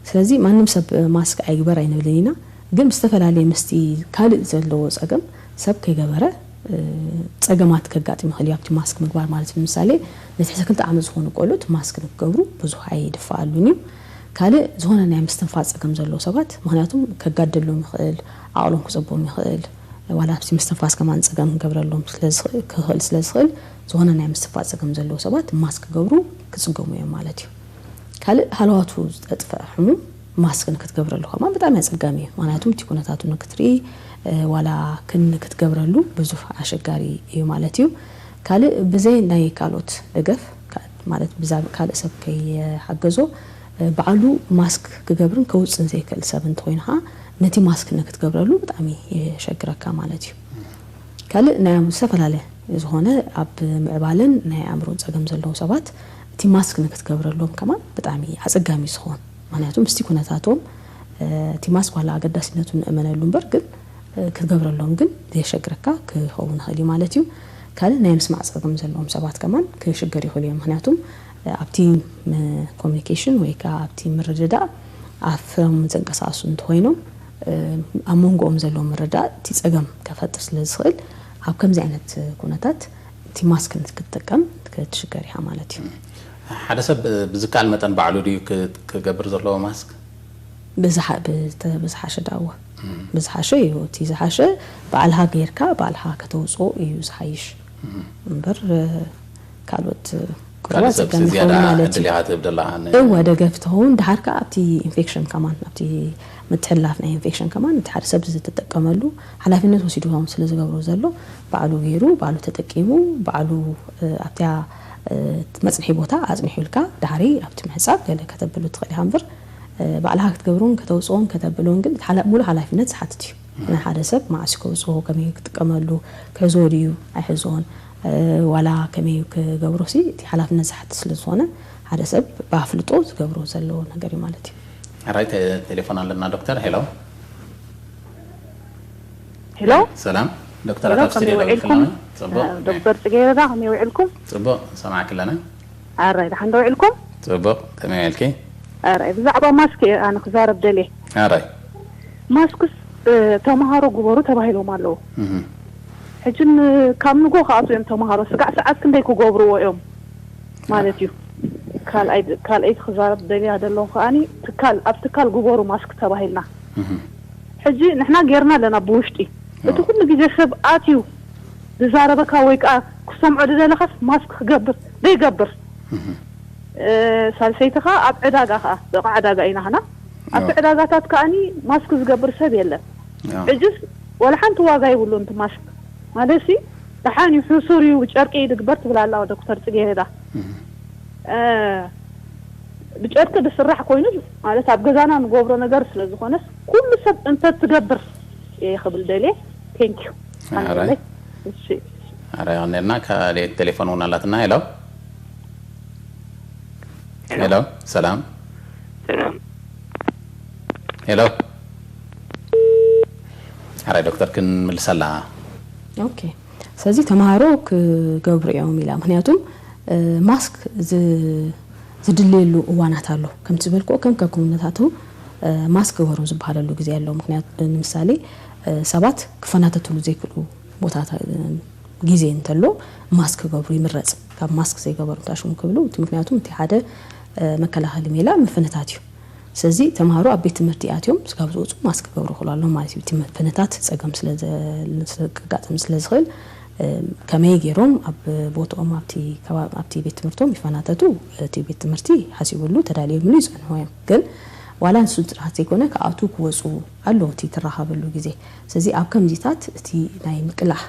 ስለዚህ ማንም ሰብ ማስክ አይግበር አይነብለኒና ግን በስተፈላለየ መስቲ ካልእ ዘሎ ጸገም ሰብ ከገበረ ጸገማት ከጋጥም ይኸል ያብቲ ማስክ ምግባር ማለት ለምሳሌ ለተሰክልት ዓመት ሆነ ቆሉት ማስክ ንገብሩ ብዙ አይደፋሉኒ ካልእ ዝሆነ ናይ መስተንፋጽ ጸገም ዘሎ ሰባት ምክንያቱም ከጋደሎም ይኸል አውሎም ክጽቦም ይኸል ولا بس مستنفاس كمان صقم قبرلهم سلازخل زونا ناي مستنفاس صقم زلو سبات ماسك قبرو كصقمو يا مالتي كال حلواتو اطفا حمو ماسك نكتجبر له كمان بتاع مزجامي معناته تكون تاتو نكتري ولا كن نكتجبر له بزوف عشقاري يومالتيو كله بزي ناي كالوت دقف مالت بزاب كله سب كي حجزو بعلو ماسك كجبرن كوصن زي كل سبنت وينها نتي ماسك نكتجبر له بتعمي شقرا كمالتيو كله نعم سفر عليه إذا هنا أب معبالن نهاي أمرون سجم زلوا سبات تي ماسك نكتجبر لهم كمان بتعمي حسب جامي سخون معناتهم استيكون تاتهم تي ماسك ولا قد دسنتون أمانة لهم برجل كتجبر لهم جن ذي شجركا كهون هالي مالتيو كله نايم سمع سجم زلهم سبات كمان كشجري خليهم معناتهم أبتي communication ويكا أبتي مرجدا أفهم زنقصاصون توينهم أمونقوم زلهم مرجدا تيسجم كفتس للصغير أو كم زينت كونتات تي ماسك نتكتكم كتشجري حمالتي حدث بذكاء المتن بعلو دي كجبر زلوا ماسك بزحش دعوة بزحش يو تي زحش بعلها غيركا بعلها كتوصو يزحيش بر كالوت كالوت زيادة اللي هتبدأ لها هو ده قفتهون دحركا أبتي إنفكشن كمان أبتي متحلفنا إنفكشن كمان تحرس بز تتقملو على في الناس وسيدوهم سلزق جبرو زلوا بعلو غيرو بعلو تتقيمو بعلو أبتيا تمسحي بوتا عزمي حلكا دحري أبتي محساب قال كتبلو تخلي هامبر بعلها كتجبرون كتوصون كتبلون قلت حلا مول على في الناس حتتيو أنا حدث مع سكوزو كمي تتقملو كزوريو أحزون ولا كمي كجبروسي حلا في الناس حتسلزونه حدث بعفلطو جبرو زلوا نجاري مالتي رايت تليفون لنا دكتور هلو هلو سلام دكتور تفسيري لكم دكتور سجيرة ده هم يوعلكم صبو سمعك لنا عاري ده حندو يوعلكم صبو تمام لكي عاري بزعبا ماسك أنا خزارة بدلي عاري ماسكس تمهارو جبرو تباهيلو مالو حجن كم نقول خاصو يوم تمهارو ساعات كنديكو جبرو يوم مالتيو كال أي خزارة بدلي هذا اللون خاني أبتكال جبرو ماسك تباهيلنا حجي نحنا غيرنا لنا بوشتي بتكون نجي شب آتيو بزارة كاويك كسم عدد لخس ماسك جبر ليه جبر سالسيتها أبعدها عداقة أين هنا أبعدها تاتكاني ماسك جبر سبيله عجز ولا حنت واقعي يقولوا أنت ماسك ما لسي لحاني حصوري وجركي دكبرت ولا الله دكتور تجيه ده بجرك بسرح كوينج على تاب جزانا نقبره نجرس لزخونس كل سب أنت تجبر إيه خبل دليل ثانك يو عراي عراي عندنا كالتليفون ونالتنا هلو هلو سلام سلام هلو عراي دكتور كن ملسلا اوكي سازي تمهاروك قبر يوم لا مهنياتهم ماسك زدليلو واناتالو كم تبلكو كم ككومناتاتو ماسك ورو زبالالو غزي يالو مهنيات مثالي سبات كفناتاتو زيكلو ቦታታ ጊዜ እንተሎ ማስክ ገብሩ ይምረጽ ካብ ማስክ ዘይገበሩ ታሽሙ ክብሉ ምክንያቱም እቲ ሓደ መከላኸል ሜላ መፈነታትዩ ስለዚህ ተማሃሩ አቤት ትምህርት ያትዮም ስጋብዙ ማስክ ገብሩ ሆላሉ ማለት ነው መፈነታት ጸገም ስለጋጥም ስለዝኽል ከመይ ገሮም አብ ቦቶም አብቲ ቤት ትምህርቶም ይፈናተቱ እቲ ቤት ትምህርቲ ሐሲቡሉ ተዳሊየምሉ ይጽንሆም ግን ዋላን ሱጥራት ይኮነ ከአቱ ኩወጹ አሎቲ ተራሃበሉ ጊዜ ስለዚህ አብ ከምዚታት እቲ ናይ ምቅላህ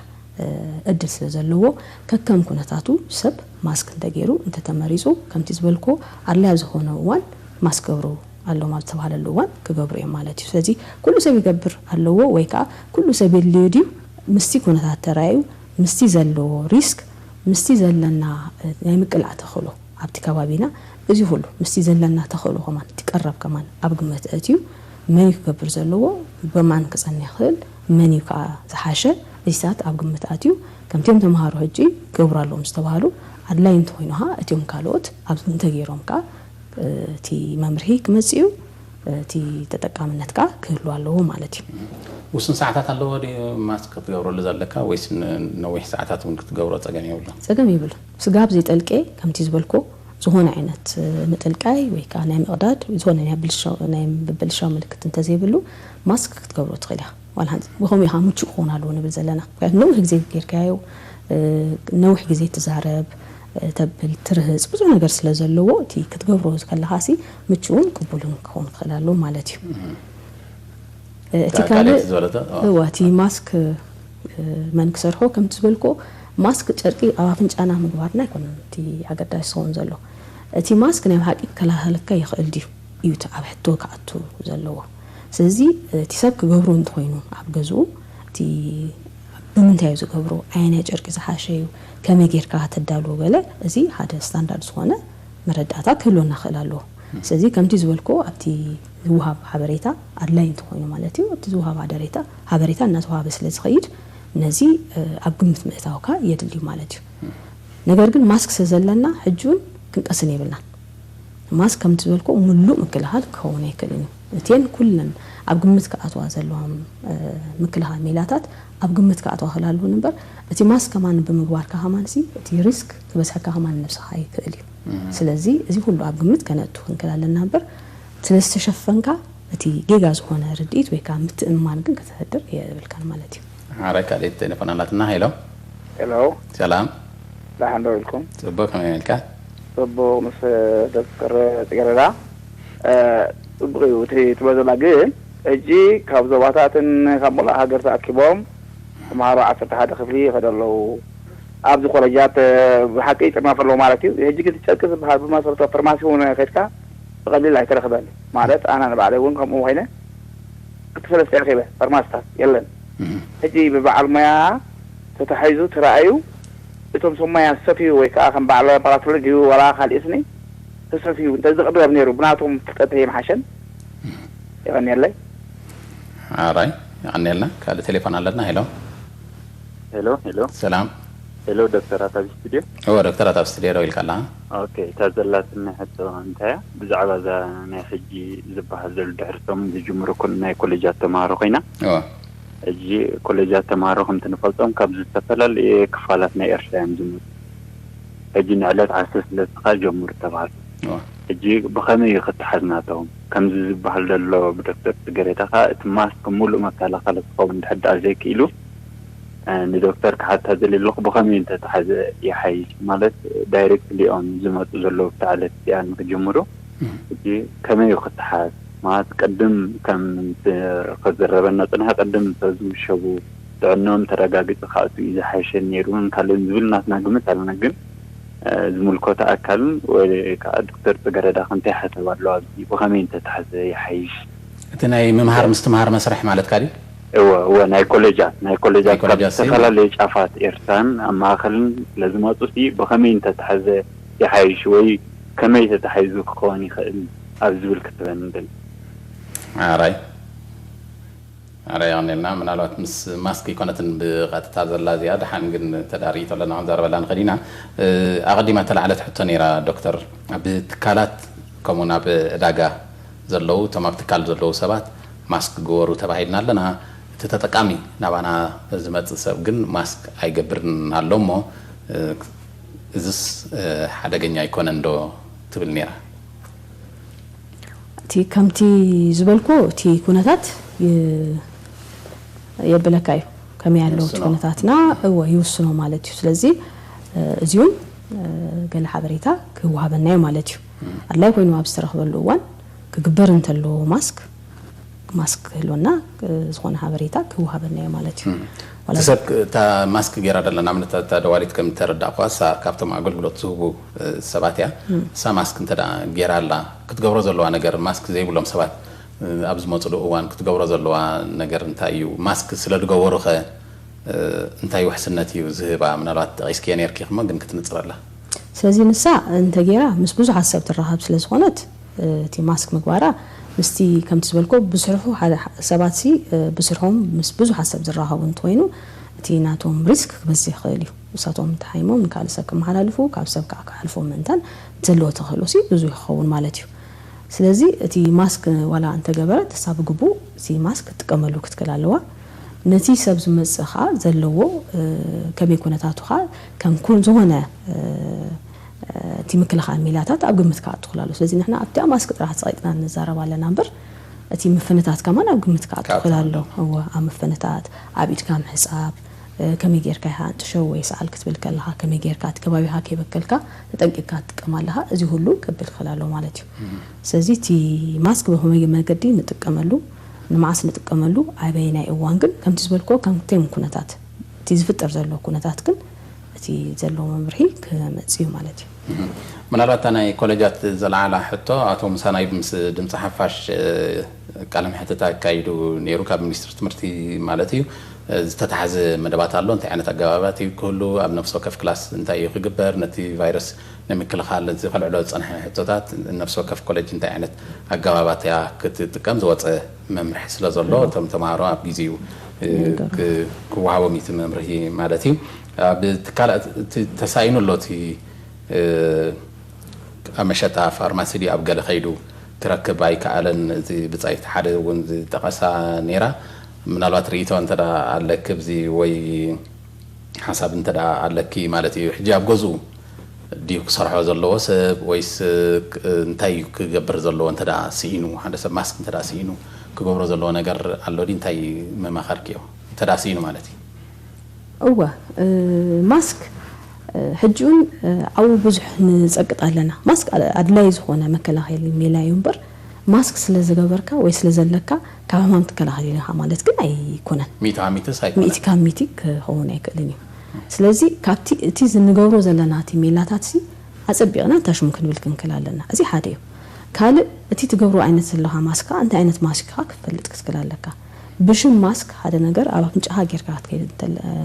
እድል ስለዘለዎ ከከም ኩነታቱ ሰብ ማስክ እንደገሩ እንተ ተመሪጹ ከምቲ ዝበልኮ አለያ ዝሆነ ዋን ማስከብሩ አለው ማለት ተባለሉ ዋን ከገብሩ ማለት ስለዚህ ኩሉ ሰብ ይገብር አለው ወይካ ኩሉ ሰብ ሊዲው ምስቲ ኩነታት ተራዩ ምስቲ ዘለዎ ሪስክ ምስቲ ዘለና ናይ ምቅላህ ተخلو አብቲ ከባቢና እዚ ሁሉ ምስቲ ዘለና ተخلو ከማን ትቀረብ ከማን አብ ግመት እትዩ መን ይገብር ዘለዎ በማን ከጸን ይኽል መን ይካ ዝሓሸ እሳት አብ ግመት አትዩ ከምቲም ተማሃሩ ህጂ ገብራለው ምስተባሉ አድላይ እንተሆይነሃ እቲም ካልኦት አብ እንተገይሮም ካ ቲ መምርሂ ክመጽዩ ቲ ተጠቃምነት ካ ክህሉ አለው ማለት እዩ وسن ساعات الله ودي ماسك تجبروا لذلك ويس نوح ساعات ممكن تجبروا تجاني ولا تجاني يبل سجاب زي تلقي كم تزبلكو زهون عينت متلقاي ويكا نايم أقداد زهون يعني نايم بالشام ملك تنتزي بلو ماسك تجبروا تغليها والهند وهم يهامو تشوفون على لون بالزلنا نوح زي كيركايو نوح زي تزعرب ተብል ትርህጽ ብዙ ነገር ስለዘለዎ እቲ ክትገብሮ ከለኻሲ ምቹውን ቅቡልን ክኾን ይኽእላሉ ማለት እዩ እቲ ካልእ እቲ ማስክ መንክሰርሖ ከም ትዝበልኮ ማስክ ጨርቂ ኣብ ኣፍንጫና ምግባርና ይኮነን እቲ ኣገዳሲ ዝኾን ዘሎ እቲ ማስክ ናይ ሓቂ ከላኸለካ ይኽእል ድዩ እዩ ኣብ ሕቶ ከኣቱ ዘለዎ ስለዚ እቲ ሰብ ክገብሮ እንትኾይኑ ኣብ ገዝኡ እቲ ብምንታይ ዝገብሮ ዓይናይ ጨርቂ ዝሓሸ እዩ ከመይ ጌርካ ተዳልዎ ገለ እዚ ሓደ ስታንዳርድ ዝኾነ መረዳእታ ክህልወና ክእል ኣለዎ ስለዚ ከምቲ ዝበልኮ ኣብቲ ዝውሃብ ሓበሬታ ኣድላይ እንትኾይኑ ማለት እዩ ኣብቲ ዝውሃብ ሓበሬታ እናተዋሃበ ስለ ዝኸይድ ነዚ ኣብ ግምት ምእታውካ የድልዩ ማለት እዩ ነገር ግን ማስክ ስለዘለና ሕጁን ክንቀስን ይብልና ማስክ ከምቲ ዝበልኮ ሙሉእ ምክልኻል ክኸውን ኣይክእልን እተን ኩለን ኣብ ግምት ከኣትዋ ዘለዎም ምክልኻል ሜላታት ኣብ ግምት ከኣትዋ ክላሉ ነበር እቲ ማስክ ከማን ብምግባርካ ከማንሲ እቲ ሪስክ ክበዝሐካ ከማን ነብስኻ ይክእል እዩ ስለዚ እዚ ሁሉ ኣብ ግምት ከነእቱ ክንክላለና ነበር ስለዝተሸፈንካ እቲ ጌጋ ዝኾነ ርድኢት ወይ ከዓ ምትእምማን ግን ከተህድር የብልካን ማለት እዩ عارك على التليفون على هيلو هلو سلام لا عندكم صبوك من الكا صبو مس دكتور تقرا صبو تبدو لاجين اجي كابزواتاتن كملا هاجر تاكيبوم ما راح هذا خفلي فدلو ابز خرجات بحقيقه ما فلو مالتي هجي كنت تشكس بهذا ما صرت فرماسي هنا كيتكا قليل لا ترخبل مالت انا بعد وين كم هنا كنت فلس ترخبه فرماستا يلا هجي ببعض ما تتحيزوا ترأيوا بتوم سمايا سفيو ويكا كان بعض باراتولوجي ولا خال اسمي تسفيو انت قبل بنيرو بناتهم تقتهي محشن يعني لي راي يعني لنا قال تليفون على هيلو هلو سلام هلو دكتور اتاب استوديو هو دكتور اتاب استوديو رويل كلا اوكي تازلاتنا حتى انت بزعبه ذا نحجي زبها زل دحرتم يجمروا كلنا كوليجات تمارو خينا اجي كوليجات تمارو هم تنفلطهم كابز تفلل كفالاتنا ارشام جمر اجي نعلت عسس لتقا جمر تبعت اجي بخمي يختحزناتهم كم زبها للو بدكتور تقريتها اتماس كمولو مكالا خلص قوم نحد ازي كيلو ندكتور حتى هذا اللي بخمي انت تحز يحيي مالت دايركتلي اون زمت زلو تعالت يعني تجمرو اجي كم يختحز ما تقدم كم خزربنا طنها قدم تزم شبو دعنهم ترغاغي خاطو اذا حيشن يرون كلن زبلناتنا قمت على نجم زملكو تاكل ودكتور تقردا خنتي حسب الله بخمي انت تحز يحيش تناي ممهر مستمهر مسرح مالت كاري هو ناي كوليجات تخلى لي شافات ارسان اما خلن لازم اطسي بخمي انت تحز يحيش وي كما يتحيزو كوني خل ابزبل كتبندل عراي يعني لنا من الوقت مس ماسكي كانت بغات زلا زياده حنقن تداريت ولا نعذر ولا نخلينا اقدمت على تحتنيرا دكتور بتكالات كمونا بداغا زلو تماكتكال زلو سبات ماسك غورو تبايدنا لنا تتطقامي نابانا زمت سب ግን ማስክ አይገብርና አለሞ እዝስ ሓደገኛ ይኮነ እንዶ ትብል ነራ ቲ ከምቲ ዝበልኮ ቲ ኩነታት የብለካዩ ከመ ያለው ኩነታትና ወይ ይወስኖ ማለት እዩ ስለዚ እዚሁም ገለ ሓበሬታ ክዋሃበናይ ማለት እዩ አላይ ኮይኑ ኣብስተረኽበሉ ዋን ክግበር እንተሎ ማስክ ለና ዝኾነ ሓበሬታ ክዋሃበናይ ማለት እዩ ተሰብ ታ ማስክ ጌራ ደለና ምንታ ተደዋሊት ከም ተረዳ ቋሳ ካብቶም አገልግሎት ዝህቡ ሰባትያ ሳ ማስክ እንተዳ ጌራላ ክትገብሮ ዘለዋ ነገር ማስክ ዘይብሎም ሰባት ኣብዚ መጽሉ እዋን ክትገብሮ ዘለዋ ነገር እንታይ እዩ ማስክ ስለ ድገበሩኸ እንታይ ውሕስነት እዩ ዝህባ ምናልባት ሪስክ የነርኪ ክሞ ግን ክትንጽረላ ስለዚ ንሳ እንተ ጌራ ምስ ብዙሕ ሓሳብ ትራሃብ ስለ ዝኾነት እቲ ማስክ ምግባራ ምስቲ ከምቲ ዝበልኮ ብስርሑ ሰባት ሲ ብስርሖም ምስ ብዙሕ ሓሳብ ዝራሃቡ እንትኮይኑ እቲ ናቶም ሪስክ ክበዝሕ ይኽእል እዩ እሳቶም ተሓይሞም ንካልእ ሰብ ክመሓላልፉ ካብ ሰብ ክሓልፎ ምንታን ዘለዎ ተኽእሎ ሲ ብዙ ይኸውን ማለት እዩ ስለዚ እቲ ማስክ ዋላ እንተ ገበረት ተሳብ ግቡ እቲ ማስክ ትጥቀመሉ ክትከል ኣለዋ ነቲ ሰብ ዝመጽኻ ዘለዎ ከመይ ኩነታቱኻ ከም ኩን ዝኾነ እቲ ምክልኻል ሚላታት ኣብ ግምት ካኣቱ ክላሉ ስለዚ ንሕና ኣብቲ ማስክ ጥራሕ ፀይጥና ንዛረባ ኣለና እምበር እቲ ምፍነታት ከማን ኣብ ግምት ካኣቱ ክላሉ ኣብ ምፍነታት ኣብ ኢድካ ምሕጻብ كم يجيرك ها تشوي سأل كتب لك لها كم يجيرك كبابي ها كي بكلك تطنقك تقمالها ازي هلو قبل خلالو مالتي سلازي تي ماسك بهم يمقدي نتقملو نمعس نتقملو عبينا ايوان كن كم تزبلكو كم تيم كونتات تي زفطر زلو كونتات كن تي زلو ممرحي كمصيو مالتي منالات انا كوليجات زلعاله حتى اتو مساناي بمس دمص حفاش قلم حتى كايدو نيرو كاب منستر تمرتي مالتي ዝተታሐዘ መደባት አለው እንታይ አይነት አገባባት ይኩሉ ኣብ ነፍሶ ከፍ ክላስ እንታይ ይግበር ነቲ ቫይረስ ንምክልኻል ዝፈልዕሎ ጽንሐ ሕቶታት ነፍሶ ከፍ ኮሌጅ እንታይ አይነት አገባባት ያ ክትጥቀም ዝወፀ መምርሒ ስለ ዘሎ እቶም ተማሃሮ ኣብ ግዚኡ ክወሃቦም እቲ መምርሒ ማለት እዩ ብትካላት ተሳይኑሎቲ ኣመሸጣ ፋርማሲ ዲ ኣብ ገለ ኸይዱ ክረክብ ኣይከኣለን እዚ ብጻይት ሓደ እውን ዝተቐሳ ነይራ ምናልባት ሪኢቶ እንተዳ ኣለክ ብዚ ወይ ሓሳብ እንተዳ ኣለኪ ማለት እዩ ሕጂ ኣብ ገዙ ዲዩ ክሰርሖ ዘለዎ ሰብ ወይስ እንታይ ክገብር ዘለዎ እንተዳ ሲኢኑ ሓደ ሰብ ማስክ እንተዳ ሲኢኑ ክገብሮ ዘለዎ ነገር ኣሎ ዲ እንታይ መማኸርኪዮ እንተዳ ሲኢኑ ማለት እዩ እዋ ማስክ ሕጂውን ኣው ብዙሕ ንጸቅጥ ኣለና ማስክ ኣድላይ ዝኾነ መከላኸሊ ሜላዩ እምበር ማስክ ስለዘገበርካ ወይ ስለዘለካ ካብ ሕማም ትከላኸል ኢልካ ማለት ግን ኣይኮነን ሚእቲ ካብ ሚእቲ ክኸውን ኣይክእልን እዩ ስለዚ ካብቲ እቲ ዝንገብሮ ዘለና እቲ ሜላታት ሲ ኣጸቢቕና ታሽሙ ክንብል ክንክል ኣለና እዚ ሓደ እዩ ካልእ እቲ ትገብሮ ዓይነት ዘለኻ ማስካ እንታይ ዓይነት ማስካ ክፈልጥ ክትክእል ኣለካ ብሽም ማስክ ሓደ ነገር ኣብ ኣፍንጫኻ ጌርካ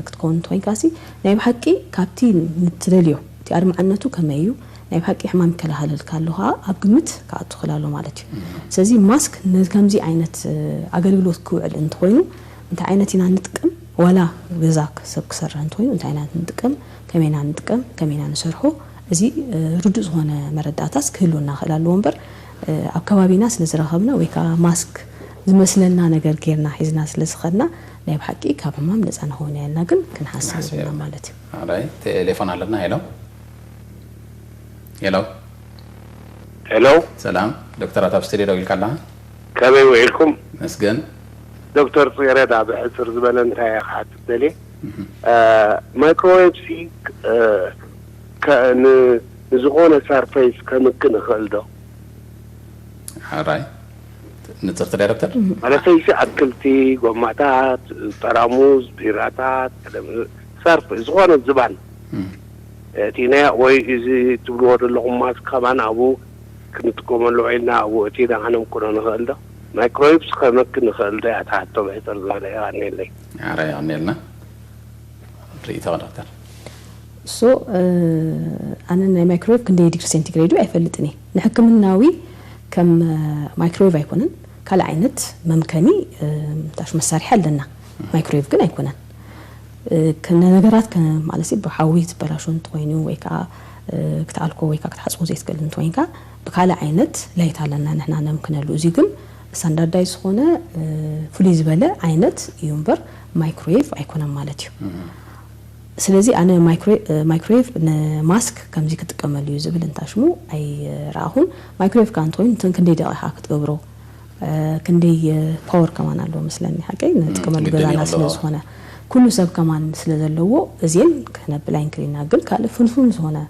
ክትከውን ትኮይንካ ሲ ናይ ብሓቂ ካብቲ ንትደልዮ እቲ ኣድማዕነቱ ከመይ እዩ ናይ ብሓቂ ሕማም ይከላኸለልካ ኣለኻ ኣብ ግምት ካኣቱ ክላሎ ማለት እዩ ስለዚ ማስክ ከምዚ ዓይነት ኣገልግሎት ክውዕል እንትኮይኑ እንታይ ዓይነት ኢና ንጥቀም ወላ ገዛ ሰብ ክሰርሕ እንትኮይኑ እንታይ ዓይነት ንጥቀም ከመይና ንጥቀም ከመይና ንሰርሖ እዚ ርዱእ ዝኾነ መረዳእታስ ክህልወና ክእል ኣለዎ እምበር ኣብ ከባቢና ስለዝረኸብና ወይ ከዓ ማስክ ዝመስለና ነገር ጌርና ሒዝና ስለዝኸድና ናይ ብሓቂ ካብ ሕማም ነፃ ንኸውን ያልና ግን ክንሓስብ ዘለና ማለት እዩ ኣራይ ቴሌፎን ኣለና ሄሎ ሄሎ ሰላም ዶክተር አታብ ስትዲዮ ደውልካ ኣለካ ከመይ ውዒልኩም መስገን ዶክተር ጽጌረዳ ብሕፅር ዝበለ እንታይ ክሓትት ደልየ ማይክሮዌቭ ሲ ንዝኾነ ሰርፌስ ከምክን ንኽእል ዶ ኣራይ ንፅርቲ ዳ ዶክተር ማለተይ ሲ ኣትክልቲ ጎማታት ጠራሙዝ ቢራታት ሰርፍ ዝኾነ ዝባን እቲ ናይ ወይ እዚ ትብልዎ ዘለኹም ማስክ ከማን ኣብኡ ክንጥቀመሉ ዒልና ኣብኡ እቲ ዳሃንም ኩኖ ንኽእል ዶ ማይክሮዌቭስ ከመክን ንኽእል ዶ ኣታሕቶ ብሕፅር ዝበለ ኣነየለይ ኣራይ ኣነየልና ርኢቶ ዶክተር ሶ ኣነ ናይ ማይክሮዌቭ ክንደይ ዲግሪ ሴንቲግሬዱ ኣይፈልጥን እየ ንሕክምናዊ ከም ማይክሮዌቭ ኣይኮነን ካልእ ዓይነት መምከኒ ታሽ መሳርሒ ኣለና ማይክሮዌቭ ግን ኣይኮነን كنا نجارات كان معلسي بحاويت بلاشون توينو ويكا كتعلقو ويكا كتحسبو زيت كلن توينكا بكالا عينت لا يتعلنا نحن ممكن اللوزيكم ستاندردايز هنا فليز بلا عينت ينبر مايكرويف ايكون مالتيو سلازي انا مايكرويف ماسك كم زي كتقمل يوزبل انتاشمو اي راهون مايكرويف كان توين كندي دقيقه كتقبرو كندي باور كمان አለው መስለኝ حقي نتقمل غزانا سلز هنا كل سب كمان سلازلو ازين كنا بلاين كلينا قال قال فنفون هنا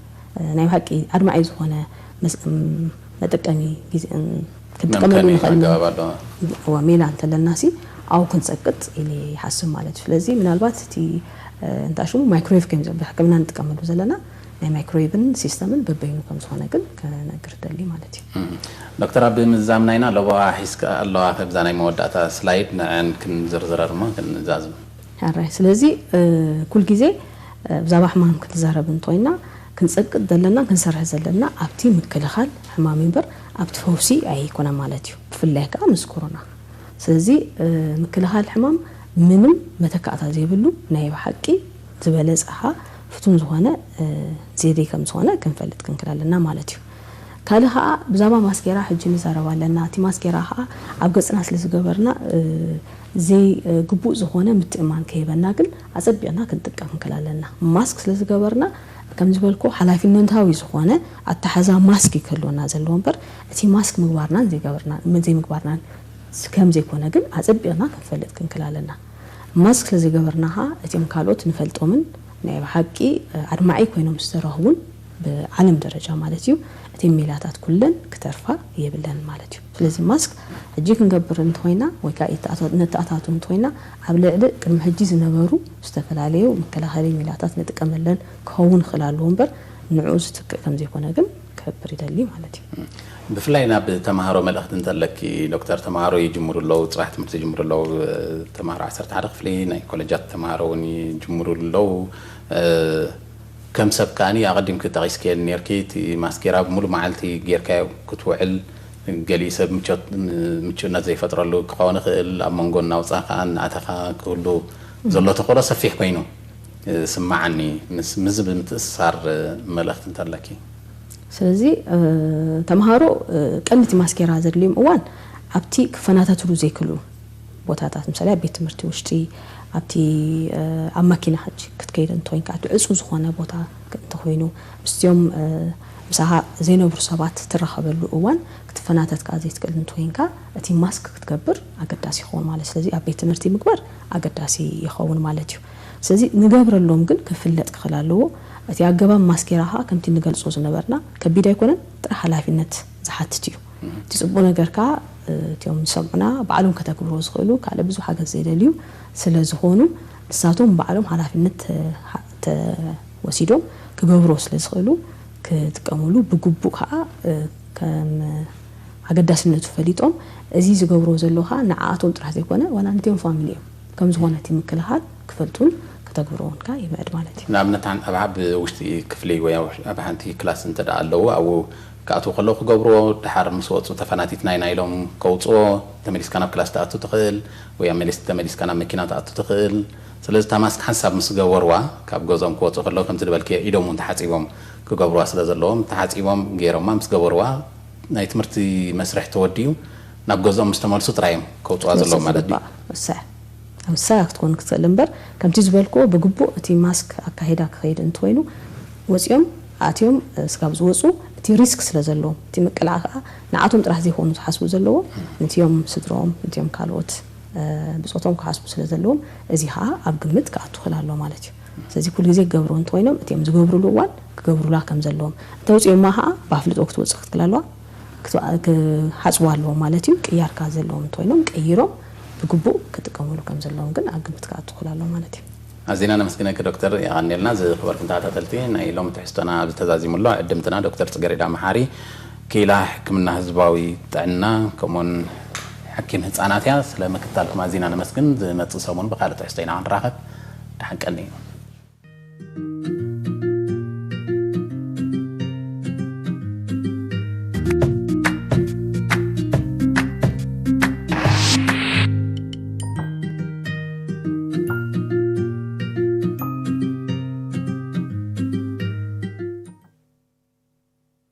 ناي حقي ادمعي هنا متقمي كتقملوا نخلنا وميلا انت للناسي او كنسقط الي حسب مالت ስለዚህ ምናልባት እቲ እንታሹ ማይክሮዌቭ ከመዘ በሕክምና እንጥቀመሉ ዘለና ናይ ማይክሮዌቭን ሲስተምን በበይኑ ከም ዝኾነ ግን ከነግር ደሊ ማለት እዩ ዶክተር አብ ምዛምናይና ለዋ ሒስካ ኣለዋ ከብዛ ናይ መወዳእታ ስላይድ ንዕን ክንዝርዝረርማ ክንዛዝም ኣራይ ስለዚህ ኩል ግዜ ብዛባ ሕማም ክትዛረብ እንቶይና ክንጸቅጥ ዘለና ክንሰርሕ ዘለና ኣብቲ ምክልኻል ሕማም ይበር ኣብቲ ፈውሲ ኣይኮነ ማለት እዩ ብፍላይ ከዓ ምስ ኮሮና ስለዚህ ምክልኻል ሕማም ምንም መተካእታ ዘይብሉ ናይ ብሓቂ ዝበለጸሓ ፍቱን ዝኾነ ዘዴ ከም ዝኾነ ክንፈልጥ ክንክላለና ማለት እዩ ካልእ ከዓ ብዛባ ማስኬራ ሕጂ ንዛረባ ኣለና እቲ ማስኬራ ከዓ ኣብ ገጽና ስለዝገበርና زي قبوء زخونة متأمان كيبنا قل عصبينا كنتقم كلالنا ماسك ስለዝገበርና كم زبالكو حلافين ننتهاوي زخونة التحزا ماسك كلونا زلون بر اتي ماسك مقبارنا زي قبرنا من زي مقبارنا كم زي كونا قل عصبينا كنفلت كنكلالنا ماسك لزي جبرناها اتيم كالوت نفلتومن ناي بحقي أدمعي كوينهم استراهون بعالم درجة مالتيو اتيم ميلاتات كلن كترفا يبلن مالتيو فلزي ماسك هجيك نقبر انتوينا ويكا نتأتاتو انتوينا عبل عدد كلم هجيز نبارو استفل عليه ومكلا خالي ميلاتات نتكملن كون خلالهم بر نعوز كم زي كونا قل كبر يدلي مالتيو بفلاينا بتمهارو ملأخت انت لك دكتور تمهارو يجمر الله صراحة مرت يجمر الله تمهارو عسرت عرق فلينا كولجات تمهارو يجمر الله كم سبكاني أقدم كتغيس كيل نيركيت ماسكيرا بمولو معلتي جيركا كتوعل جليسة متشونا زي فترة له قوانخ الأمانجون نوصاق عن عتقا كله زلو تقول صفيح بينه سمعني مزب متأثر ملأخت انت لكي سلزي تمهارو كأنتي ماسكيرا هذا اليوم أوان عبتي كفناتات روزي كله بوتاتات مثلا بيت مرتي وشتي عبتي عماكينا حج كتكيد انتوين كاتو عسو زخوانا بوتا كنتخوينو بستيوم مساها زينو برصابات ترخبلو أوان كتفناتات كازي تكل انتوين كا اتي ماسك كتكبر أقداسي خون مالي سلزي عبيت مرتي مكبر أقداسي يخون مالتيو سلزي نقابر اللوم قل كفلت خلالو اتي عقبان ماسكيراها كمتي نقل صوز نبرنا كبيدا يكونن طرح حلافينت زحاتتيو تيصبو ነገር ካ تيوم سمعنا بعلم كتكبروا زخلو ካለ ብዙ حاجه زيدليو ስለዝኾኑ ንሳቶም بعلم حلافينت ተወሲዶም ክገብሩ ስለዝኽሉ ክትቀምሉ ብግቡእ ካ ከም አገዳስነቱ ፈሊጦም እዚ ዝገብሩ ዘሎኻ ንዓኣቶም ጥራሕ ዘይኮነ ዋላ ነቲዮም ፋሚሊዮም ከም ዝኾነ ትምክልሃል ክፈልጡን كتجبرون كا يبعد مالتي. نعم نتعن أبعد وشتي كفلي ويا أبعدتي كلاس أنت ده الله أو كأتو خلوه جبرو تحرر مسوات وتفناتي اثنين عيلهم كوتو تمليس كنا بكلاس تأتو تقل ويا تمليس كنا مكينة تأتو تقل سلز تماسك حسب مسجوروا كاب جوزهم كوتو خلوه كم تدبل كي إيدهم منتحتيهم كجبروا سلز اللهم تحتيهم غيرهم ما مسجوروا نايت مرتي مسرح توديو نبجوزهم مستمر سترايم كوتو هذا اللهم مالتي. مساك تكون كتلمبر كم تزبلكو بجبو تي ماسك أكهيدا كهيد انتوينو وزيوم آتيوم سكابز وصو تي ريسك سلزلو تي مكلاها نعاتهم تراح زي هون تحسبو زلو نتيوم سدروم نتيوم كالوت بصوتهم كحسبو سلزلوم ازيها أبجمد كأتو خلالو مالتي سازي كل زي جبرو انتوينو تيوم زجبرو لوان جبرو لا كم زلوم توزيوم معها بحفلة وقت وسخت كلالو كحسبو هالو مالتي كيار كازلوم انتوينو كيرو بجبو كتكملوا كم زلهم كن عقبت كأدخل على مالتي. عزينا مسكينة كدكتور يعني لنا زي خبر كنت عتلتين أي لهم تحسنا بتزازيم الله قدمتنا دكتور تجاري محاري كيلا حكمنا هزباوي تعنا كمون حكيم هتساناتيا سلامة كتالكم عزينا مسكين زي ما تصومون بقالة تحسين عن راحت حق أني.